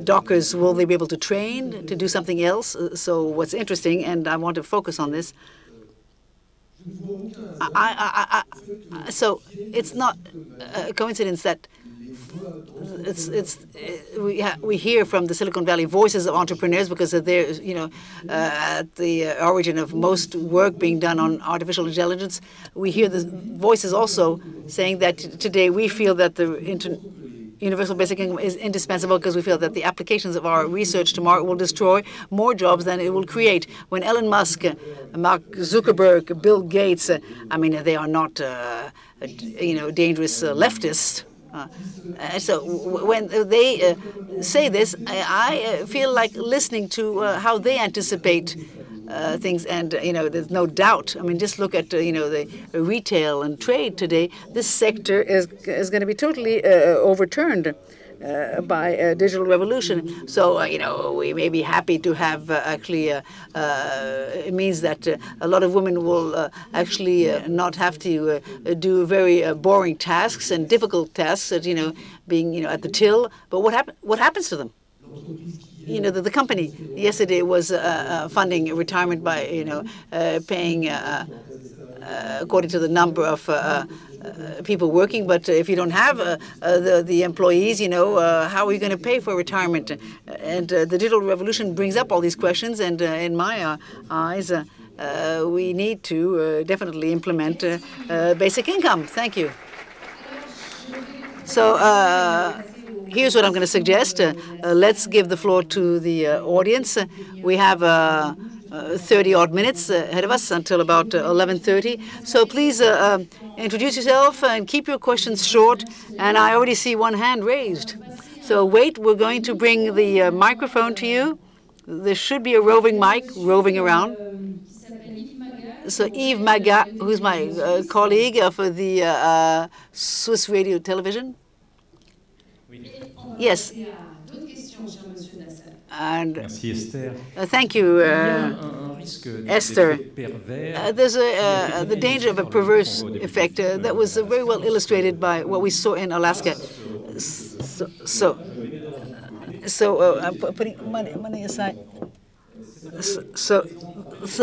dockers, will they be able to train to do something else? So what's interesting, and I want to focus on this, so it's not a coincidence that we hear from the Silicon Valley voices of entrepreneurs, because they're at the origin of most work being done on artificial intelligence. We hear the voices also saying that today we feel that the universal basic income is indispensable because we feel that the applications of our research tomorrow will destroy more jobs than it will create. When Elon Musk, Mark Zuckerberg, Bill Gates, I mean, they are not dangerous leftists. So when they say this, I feel like listening to how they anticipate things, and there's no doubt. I mean, just look at the retail and trade today. This sector is going to be totally overturned by digital revolution. So we may be happy to have actually it means that a lot of women will actually not have to do very boring tasks and difficult tasks, being at the till. But what happens to them? The company yesterday was funding retirement by paying according to the number of people working, but if you don't have the employees, how are you going to pay for retirement? And the digital revolution brings up all these questions, and in my eyes, we need to definitely implement basic income. Thank you. So here's what I'm going to suggest. Let's give the floor to the audience. We have 30-odd minutes ahead of us until about 11:30. So please introduce yourself and keep your questions short. And I already see one hand raised. So wait, we're going to bring the microphone to you. There should be a roving mic roving around. So Yves Magat, who's my colleague for the Swiss Radio Television. Yes. And thank you, Esther. There's the danger of a perverse effect that was very well illustrated by what we saw in Alaska. So I'm putting money aside. So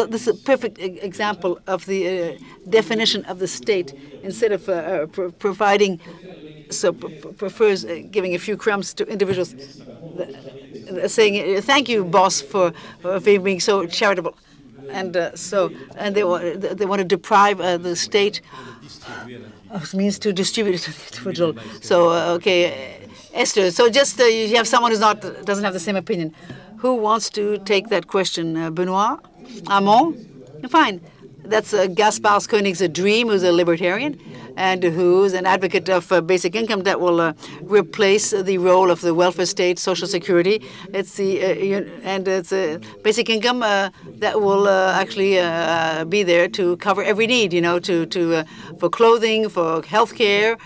this is a perfect example of the definition of the state. Instead of providing, prefers giving a few crumbs to individuals, saying thank you, boss, for being so charitable, and they want to deprive the state of means to distribute it to the individual. So okay, Esther. So just you have someone who's doesn't have the same opinion. Who wants to take that question? Benoît Hamon? Fine. That's Gaspard Koenig's dream, who's a libertarian and who's an advocate of basic income that will replace the role of the welfare state, social security. It's it's a basic income that will actually be there to cover every need, for clothing, for health care.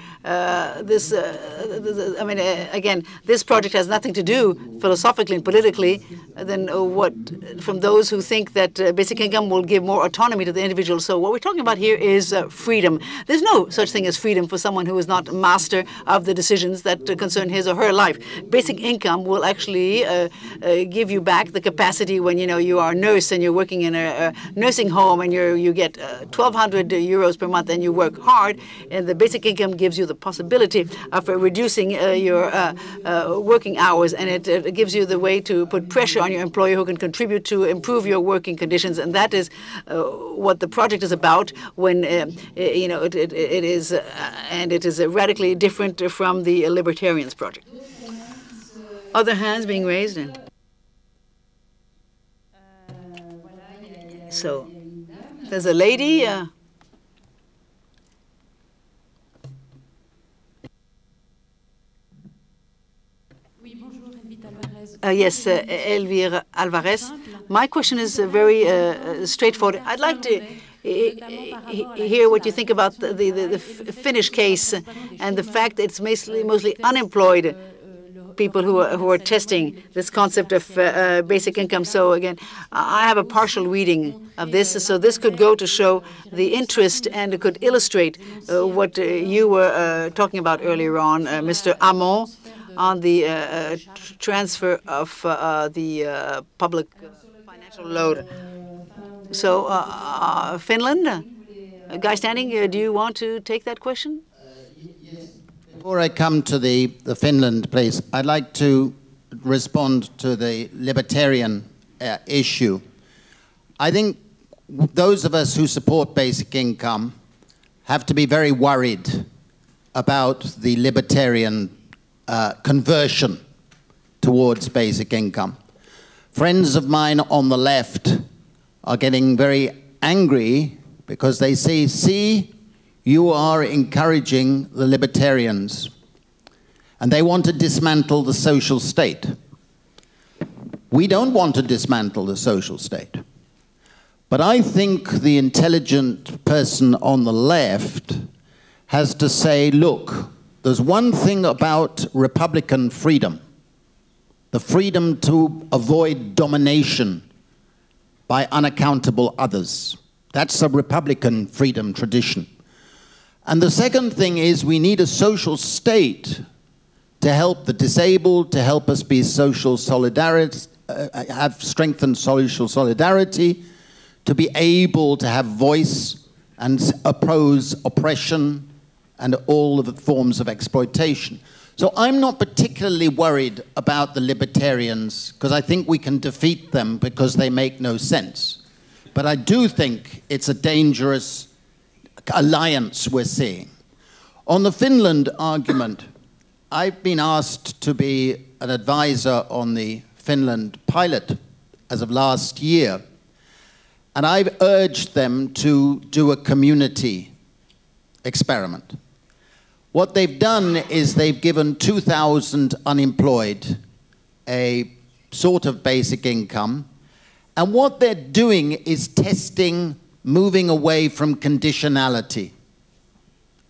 Again, this project has nothing to do philosophically and politically than what from those who think that basic income will give more autonomy to the individual. So what we're talking about here is freedom. There's no such thing as freedom for someone who is not master of the decisions that concern his or her life. Basic income will actually give you back the capacity when you are a nurse and you're working in a nursing home and you get 1,200 euros per month and you work hard, and the basic income gives you the possibility of reducing your working hours, and it gives you the way to put pressure on your employer who can contribute to improve your working conditions, and that is what the project is about. When it is and it is radically different from the Libertarians project. Other hands being raised. So there's a lady. Yes, Elvira Alvarez. My question is very straightforward. I'd like to hear what you think about the Finnish case and the fact that it's mostly unemployed people who are testing this concept of basic income. So again, I have a partial reading of this. So this could go to show the interest, and it could illustrate what you were talking about earlier on, Mr. Hamon, on the transfer of the public financial load. So Finland, a guy standing, do you want to take that question? Before I come to the Finland place, I'd like to respond to the libertarian issue. I think those of us who support basic income have to be very worried about the libertarian conversion towards basic income. Friends of mine on the left are getting very angry because they say, see, you are encouraging the libertarians, and they want to dismantle the social state. We don't want to dismantle the social state. But I think the intelligent person on the left has to say, look, there's one thing about Republican freedom, the freedom to avoid domination by unaccountable others. That's a Republican freedom tradition. And the second thing is we need a social state to help the disabled, to help us be social solidarity, have strengthened social solidarity, to be able to have voice and oppose oppression and all of the forms of exploitation. So I'm not particularly worried about the libertarians because I think we can defeat them because they make no sense. But I do think it's a dangerous alliance we're seeing. On the Finland argument, I've been asked to be an advisor on the Finland pilot as of last year, and I've urged them to do a community experiment. What they've done is they've given 2,000 unemployed a sort of basic income, and what they're doing is testing moving away from conditionality.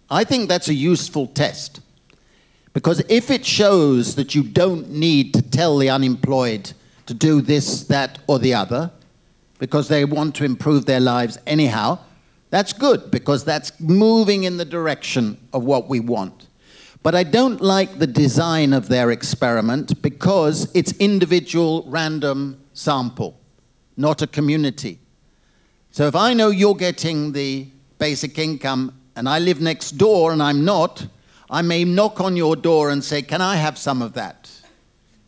I think that's a useful test, because if it shows that you don't need to tell the unemployed to do this, that, or the other, because they want to improve their lives anyhow, that's good, because that's moving in the direction of what we want. But I don't like the design of their experiment because it's individual, random sample, not a community. So if I know you're getting the basic income and I live next door and I'm not, I may knock on your door and say, can I have some of that?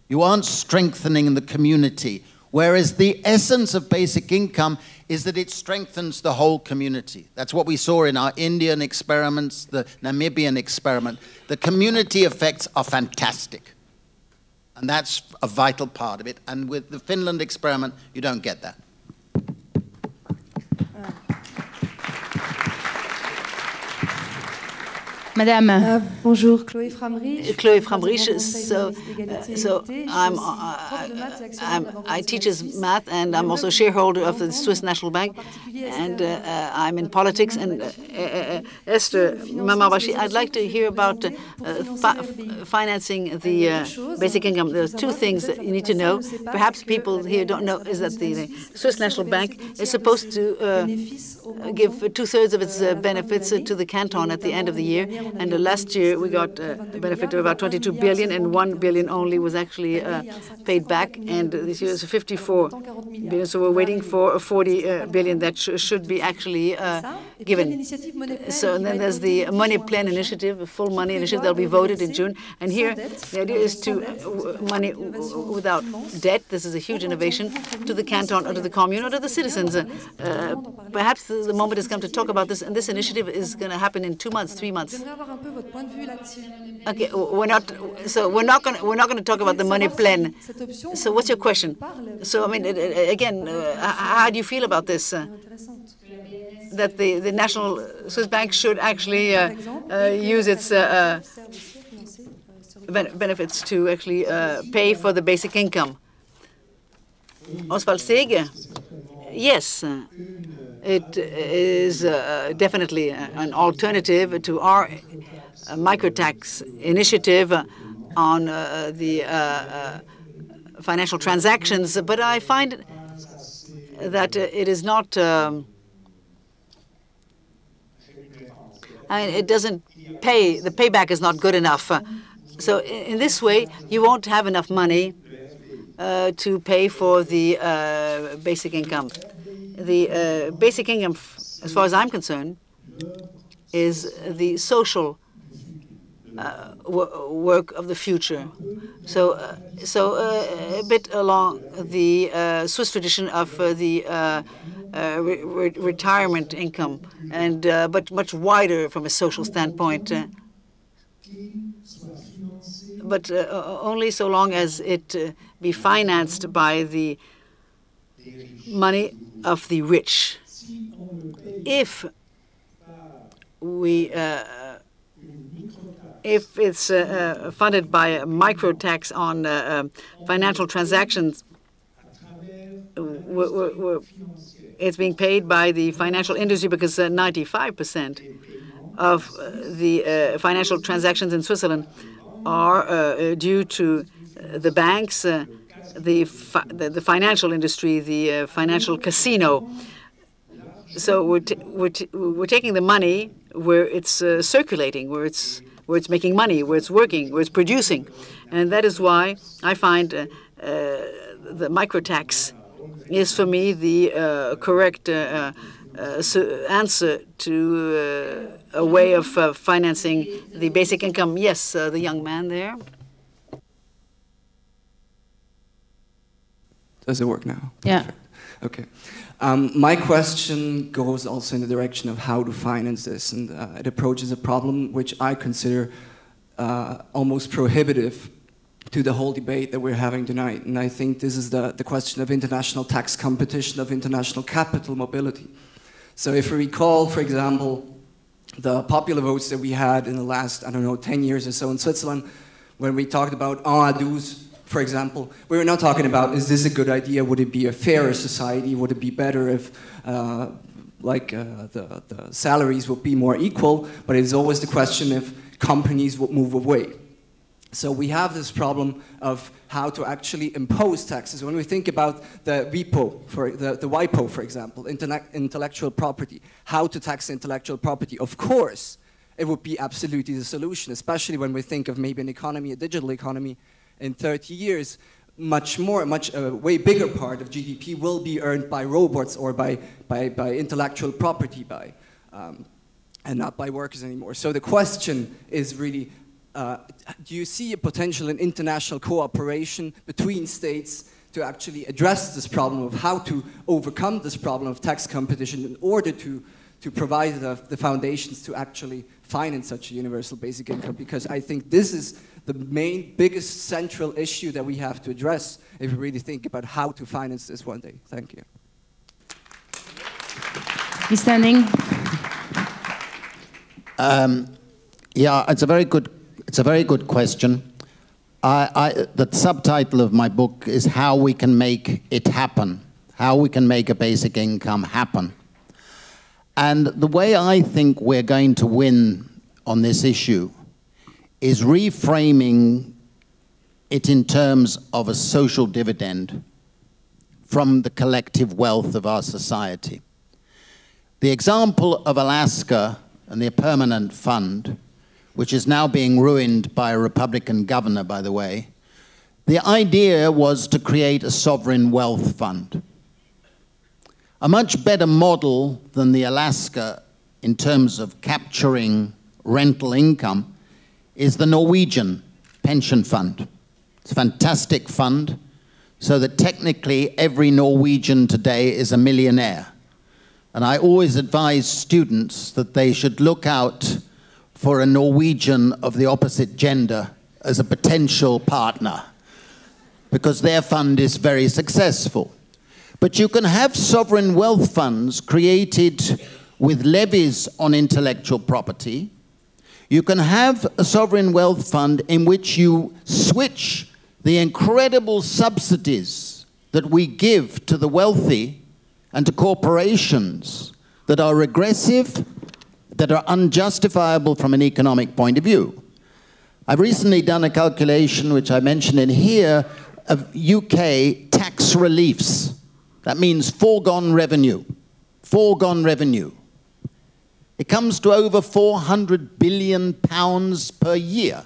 You aren't strengthening the community. Whereas the essence of basic income is that it strengthens the whole community. That's what we saw in our Indian experiments, the Namibian experiment. The community effects are fantastic. And that's a vital part of it. And with the Finland experiment, you don't get that. Madame. Bonjour, Chloé Framrich. Chloé Framrich. I teach math, and I'm also a shareholder of the Swiss National Bank, and I'm in politics. And Esther Mamarbachi, I'd like to hear about financing the basic income. There's two things that you need to know. Perhaps people here don't know is that the Swiss National Bank is supposed to give 2/3 of its benefits to the canton at the end of the year. And last year we got a benefit of about 22 billion, and 1 billion only was actually paid back. And this year is 54 billion. So we're waiting for 40 billion that should be actually given. So and then there's the money plan initiative, a full money initiative that will be voted in June. And here the idea is to money without debt. This is a huge innovation to the canton or to the commune or to the citizens. Perhaps the moment has come to talk about this, and this initiative is going to happen in 2 months, 3 months. Okay, we're not going to talk about the money plan. So what's your question? So I mean, again, how do you feel about this? That the National Swiss Bank should actually use its benefits to actually pay for the basic income. Oswald Seeger, yes, it is definitely an alternative to our microtax initiative on the financial transactions, but I find that it is not. It doesn't pay. The payback is not good enough. So in this way, you won't have enough money to pay for the basic income. The basic income, as far as I'm concerned, is the social work of the future. So, a bit along the Swiss tradition of the retirement income, and but much wider from a social standpoint. But only so long as it be financed by the money of the rich. If it's funded by a micro-tax on financial transactions, it's being paid by the financial industry because 95% of the financial transactions in Switzerland are due to the banks, the financial industry, the financial casino. So we're taking the money where it's circulating, where it's making money, where it's working, where it's producing, and that is why I find the microtax is for me the correct answer to a way of financing the basic income. Yes, the young man there. Does it work now? Yeah. Perfect. Okay. My question goes also in the direction of how to finance this, and it approaches a problem which I consider almost prohibitive to the whole debate that we're having tonight. And I think this is the question of international tax competition, of international capital mobility. So if we recall, for example, the popular votes that we had in the last, 10 years or so in Switzerland, when we talked about en adus, for example, we were not talking about, is this a good idea? Would it be a fairer society? Would it be better if the salaries would be more equal? But it's always the question if companies would move away. So we have this problem of how to actually impose taxes. When we think about the WIPO, the WIPO, for example, intellectual property, how to tax intellectual property, of course, it would be absolutely the solution, especially when we think of maybe an economy, a digital economy, in 30 years, a way bigger part of GDP will be earned by robots or by intellectual property, and not by workers anymore. So the question is really, do you see a potential in international cooperation between states to actually address this problem of how to overcome this problem of tax competition in order to provide the foundations to actually finance such a universal basic income? Because I think this is the biggest central issue that we have to address if we really think about how to finance this one day. Thank you. He's standing. Yeah, it's a very good question. The subtitle of my book is How We Can Make It Happen, how we can make a basic income happen. And the way I think we're going to win on this issue is reframing it in terms of a social dividend from the collective wealth of our society. The example of Alaska and the permanent fund, which is now being ruined by a Republican governor, by the way, the idea was to create a sovereign wealth fund. A much better model than the Alaska in terms of capturing rental income is the Norwegian pension fund. It's a fantastic fund, so that technically every Norwegian today is a millionaire. And I always advise students that they should look out for a Norwegian of the opposite gender as a potential partner, because their fund is very successful. But you can have sovereign wealth funds created with levies on intellectual property. You can have a sovereign wealth fund in which you switch the incredible subsidies that we give to the wealthy and to corporations that are regressive, that are unjustifiable from an economic point of view. I've recently done a calculation, which I mentioned in here, of UK tax reliefs. That means foregone revenue. Foregone revenue. It comes to over £400 billion per year.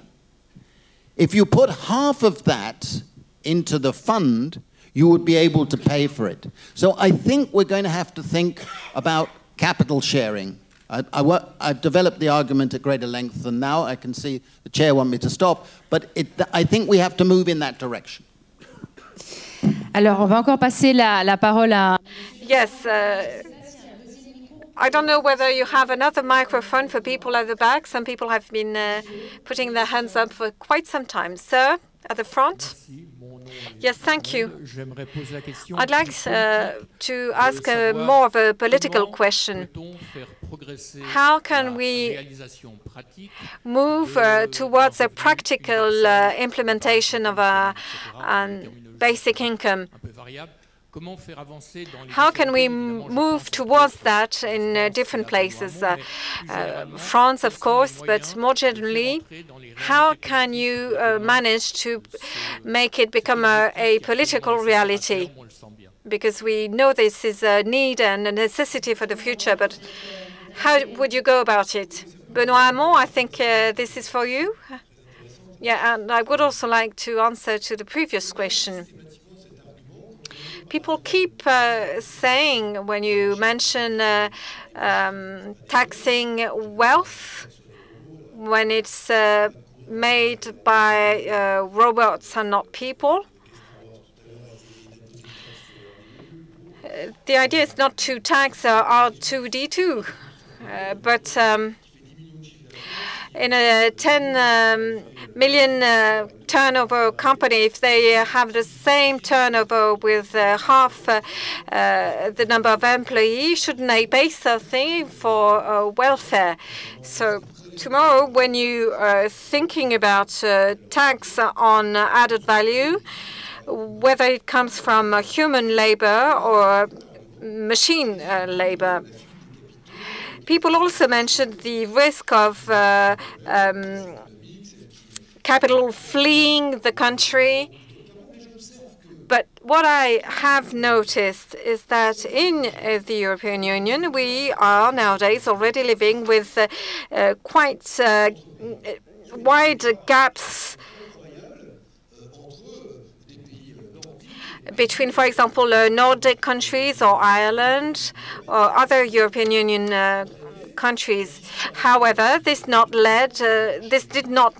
If you put half of that into the fund, you would be able to pay for it. So I think we're going to have to think about capital sharing. I've developed the argument at greater length than now. I can see the chair want me to stop, but I think we have to move in that direction. Alors, on va encore passer la parole à... Yes, I don't know whether you have another microphone for people at the back. Some people have been putting their hands up for quite some time. Sir, at the front. Yes, thank you. I'd like to ask more of a political question. How can we move towards a practical implementation of a basic income? How can we move towards that in different places? France, of course, but more generally, how can you manage to make it become a political reality? Because we know this is a need and a necessity for the future, but how would you go about it? Benoît Hamon, I think this is for you. Yeah, and I would also like to answer to the previous question. People keep saying, when you mention taxing wealth, when it's made by robots and not people, the idea is not to tax R2D2, but in a 10 million turnover company, if they have the same turnover with half the number of employees, shouldn't they pay something for welfare? So tomorrow, when you are thinking about tax on added value, whether it comes from human labor or machine labor, people also mentioned the risk of capital fleeing the country. But what I have noticed is that in the European Union, we are nowadays already living with quite wide gaps between, for example, Nordic countries or Ireland or other European Union countries. However, this did not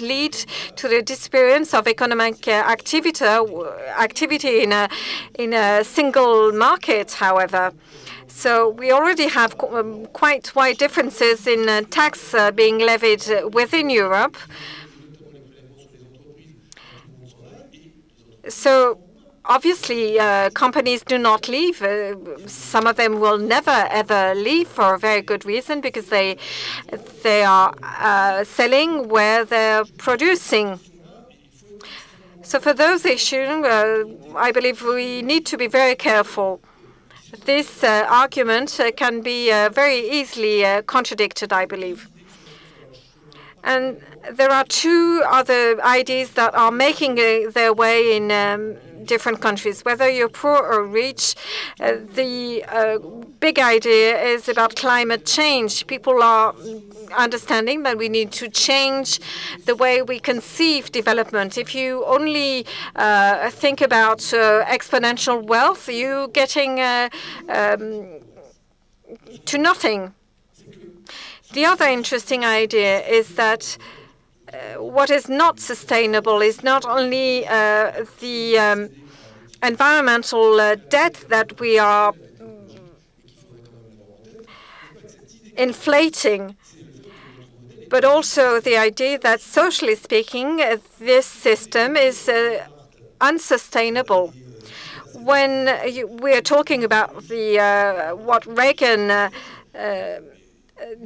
lead to the disappearance of economic activity in a single market, however. So we already have quite wide differences in tax being levied within Europe. So obviously, companies do not leave. Some of them will never, ever leave for a very good reason, because they are selling where they're producing. So for those issues, I believe we need to be very careful. This argument can be very easily contradicted, I believe. And there are two other ideas that are making their way in different countries. Whether you're poor or rich, the big idea is about climate change. People are understanding that we need to change the way we conceive development. If you only think about exponential wealth, you're getting to nothing. The other interesting idea is that what is not sustainable is not only the environmental debt that we are inflating, but also the idea that, socially speaking, this system is unsustainable. When we are talking about the what Reagan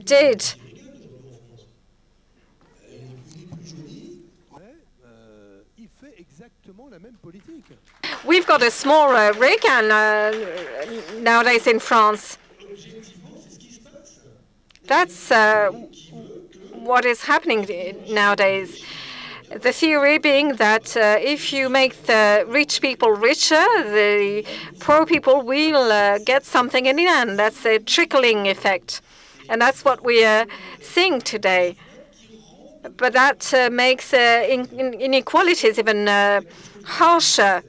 did, we've got a small Reagan nowadays in France. That's what is happening nowadays. The theory being that if you make the rich people richer, the poor people will get something in the end. That's a trickling effect. And that's what we are seeing today. But that makes inequalities even harsher.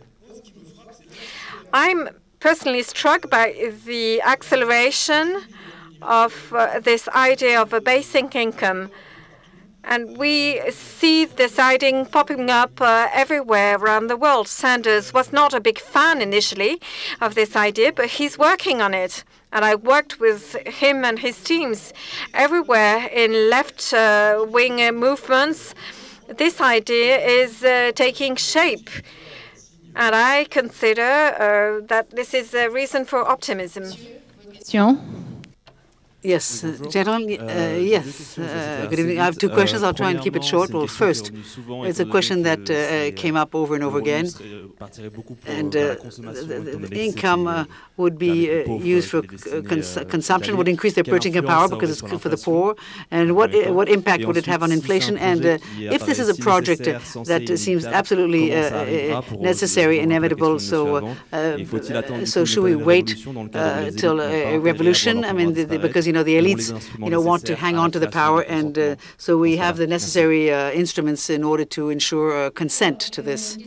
I'm personally struck by the acceleration of this idea of a basic income. And we see this idea popping up everywhere around the world. Sanders was not a big fan initially of this idea, but he's working on it. And I worked with him and his teams everywhere in left-wing movements. This idea is taking shape. And I consider that this is a reason for optimism. Yes, gentlemen. Yes. Good evening. I have two questions. I'll try and keep it short. Well, first, it's a question that came up over and over again, and the income would be used for consumption, would increase their purchasing power because it's good for the poor, and what impact would it have on inflation? And if this is a project that seems absolutely necessary, inevitable, so should we wait till a revolution? I mean, because the elites, want to hang on to the power, and so we have the necessary instruments in order to ensure consent to this.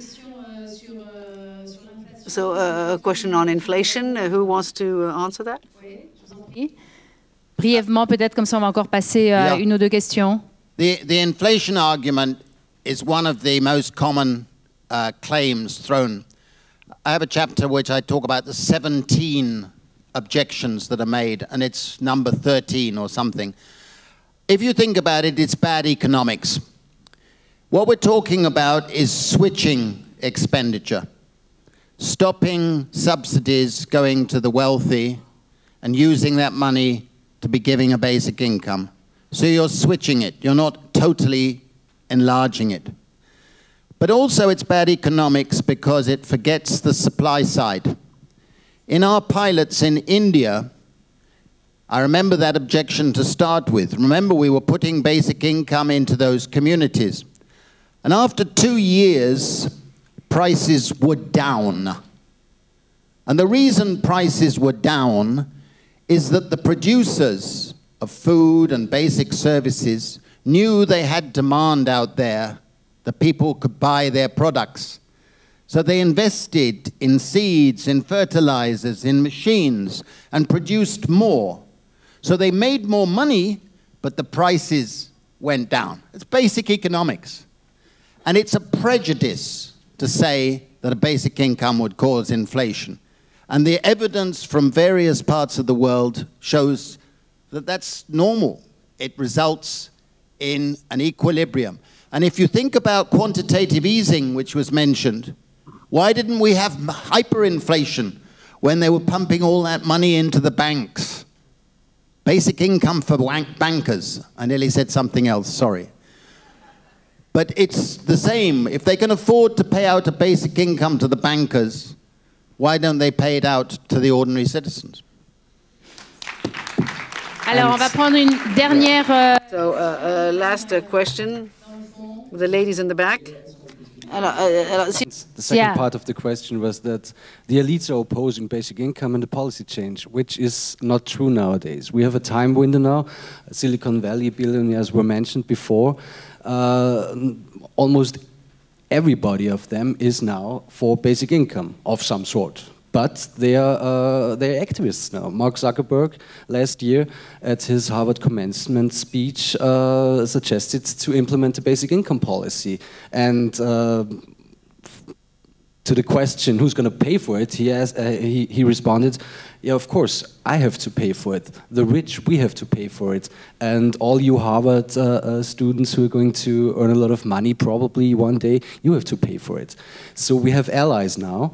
So, a question on inflation. Who wants to answer that? Brièvement, peut-être, comme ça, on va encore passer à une ou deux questions. The inflation argument is one of the most common claims thrown. I have a chapter which I talk about the 17 objections that are made, and it's number 13 or something. If you think about it, it's bad economics. What we're talking about is switching expenditure, stopping subsidies going to the wealthy and using that money to be giving a basic income. So you're switching it. You're not totally enlarging it. But also it's bad economics because it forgets the supply side. In our pilots in India, I remember that objection to start with. Remember, we were putting basic income into those communities. And after 2 years, prices were down. And the reason prices were down is that the producers of food and basic services knew they had demand out there, that people could buy their products. So they invested in seeds, in fertilizers, in machines, and produced more. So they made more money, but the prices went down. It's basic economics. And it's a prejudice to say that a basic income would cause inflation. And the evidence from various parts of the world shows that that's normal. It results in an equilibrium. And if you think about quantitative easing, which was mentioned, Why didn't we have hyperinflation when they were pumping all that money into the banks? Basic income for bankers. I nearly said something else, sorry. But it's the same. If they can afford to pay out a basic income to the bankers, why don't they pay it out to the ordinary citizens? Alors, on va prendre une dernière... So, last question, the ladies in the back. The second part of the question was that the elites are opposing basic income and the policy change, which is not true nowadays. We have a time window now. Silicon Valley billionaires were mentioned before. Almost everybody of them is now for basic income of some sort. But they're activists now. Mark Zuckerberg last year at his Harvard commencement speech suggested to implement a basic income policy. And to the question, who's going to pay for it, he responded, yeah, of course, I have to pay for it. The rich, we have to pay for it. And all you Harvard students who are going to earn a lot of money probably one day, you have to pay for it. So we have allies now.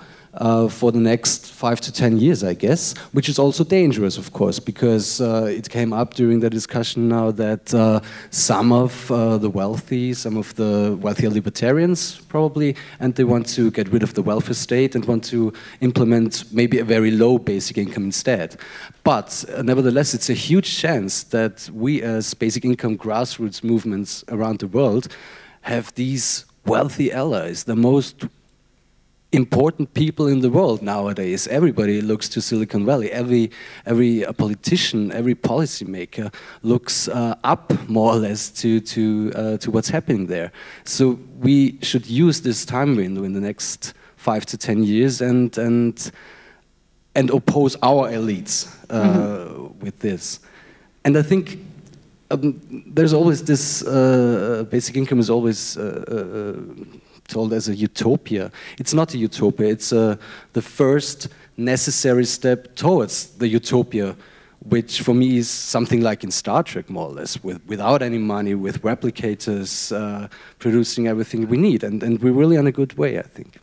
For the next 5 to 10 years, I guess, which is also dangerous, of course, because it came up during the discussion now that some of the wealthier libertarians, probably, and they want to get rid of the welfare state and want to implement maybe a very low basic income instead. But nevertheless, it's a huge chance that we as basic income grassroots movements around the world have these wealthy allies, the most important people in the world nowadays. Everybody looks to Silicon Valley. Every politician, every policymaker looks up more or less to what's happening there. So we should use this time window in the next 5 to 10 years and oppose our elites with this. And I think there's always this basic income is always told as a utopia. It's not a utopia, it's the first necessary step towards the utopia, which for me is something like in Star Trek, more or less, without any money, with replicators producing everything we need. And we're really on a good way, I think.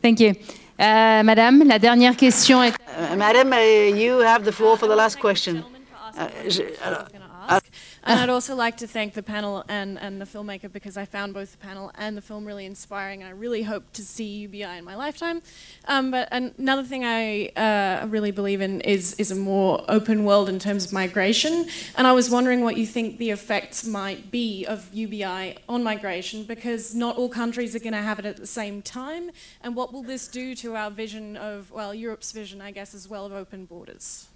Thank you. Madame, la dernière question est... Madam, you have the floor for the last question. And I'd also like to thank the panel and the filmmaker, because I found both the panel and the film really inspiring, and I really hope to see UBI in my lifetime. But another thing I really believe in is a more open world in terms of migration. And I was wondering what you think the effects might be of UBI on migration, because not all countries are going to have it at the same time. And what will this do to our vision of, well, Europe's vision, I guess, as well, of open borders?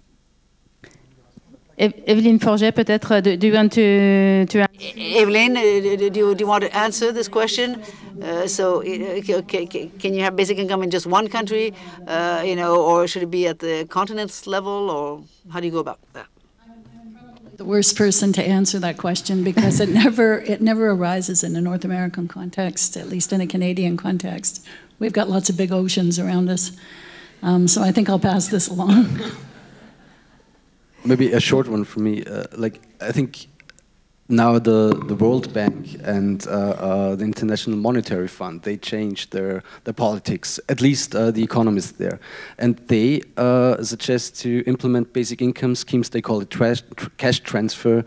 Evelyn Forget, peut-être, do you want to Evelyn, do you want to answer this question? Can you have basic income in just one country, or should it be at the continent's level, or how do you go about that? The worst person to answer that question, because it never arises in a North American context, at least in a Canadian context. We've got lots of big oceans around us, so I think I'll pass this along. Maybe a short one for me. I think now the World Bank and the International Monetary Fund, they changed their politics, at least the economists there. And they suggest to implement basic income schemes, they call it cash transfer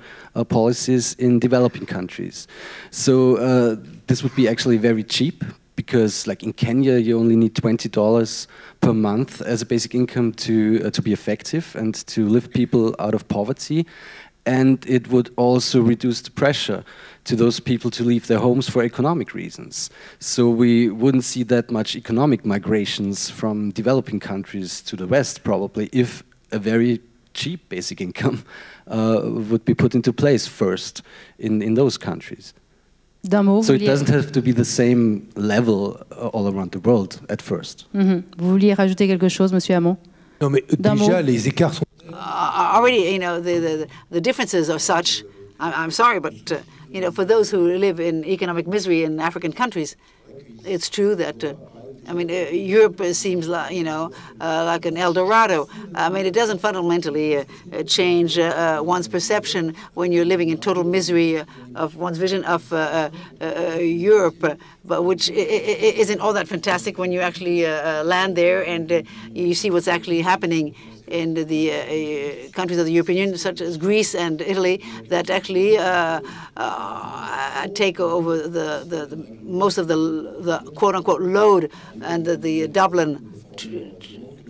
policies in developing countries. So this would be actually very cheap, because like in Kenya, you only need $20 per month as a basic income to be effective and to lift people out of poverty. And it would also reduce the pressure to those people to leave their homes for economic reasons. So we wouldn't see that much economic migrations from developing countries to the West, probably, if a very cheap basic income would be put into place first in those countries. So it doesn't have to be the same level all around the world at first. Vous vouliez rajouter quelque chose, Monsieur Hamon? Non, mais déjà, les écarts sont... Already, the differences are such. I'm sorry, but for those who live in economic misery in African countries, it's true that I mean, Europe seems like, like an El Dorado. I mean, it doesn't fundamentally change one's perception when you're living in total misery of one's vision of Europe, but which isn't all that fantastic when you actually land there and you see what's actually happening in the countries of the European Union, such as Greece and Italy, that actually take over the most of the quote-unquote load, and the Dublin,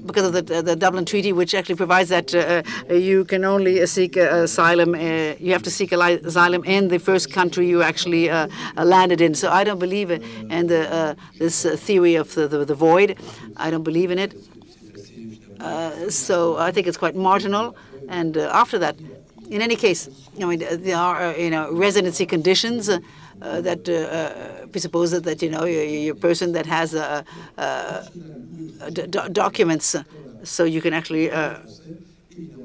because of the Dublin Treaty, which actually provides that you can only seek asylum. You have to seek asylum in the first country you actually landed in. So I don't believe in this theory of the void. I don't believe in it. So I think it's quite marginal. And after that, in any case, I mean, there are residency conditions that presuppose that you're a person that has documents, so you can actually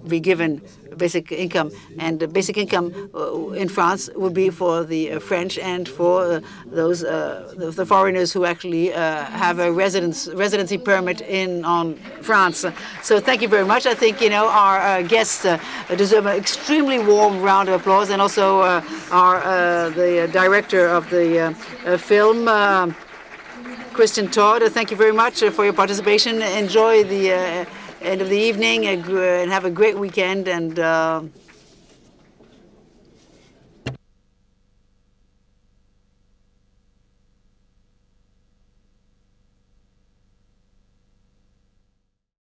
be given basic income. And basic income in France would be for the French and for those the foreigners who actually have a residency permit on France. So thank you very much. I think our guests deserve an extremely warm round of applause, and also the director of the film, Christian Todd. Thank you very much for your participation. Enjoy the end of the evening and have a great weekend, and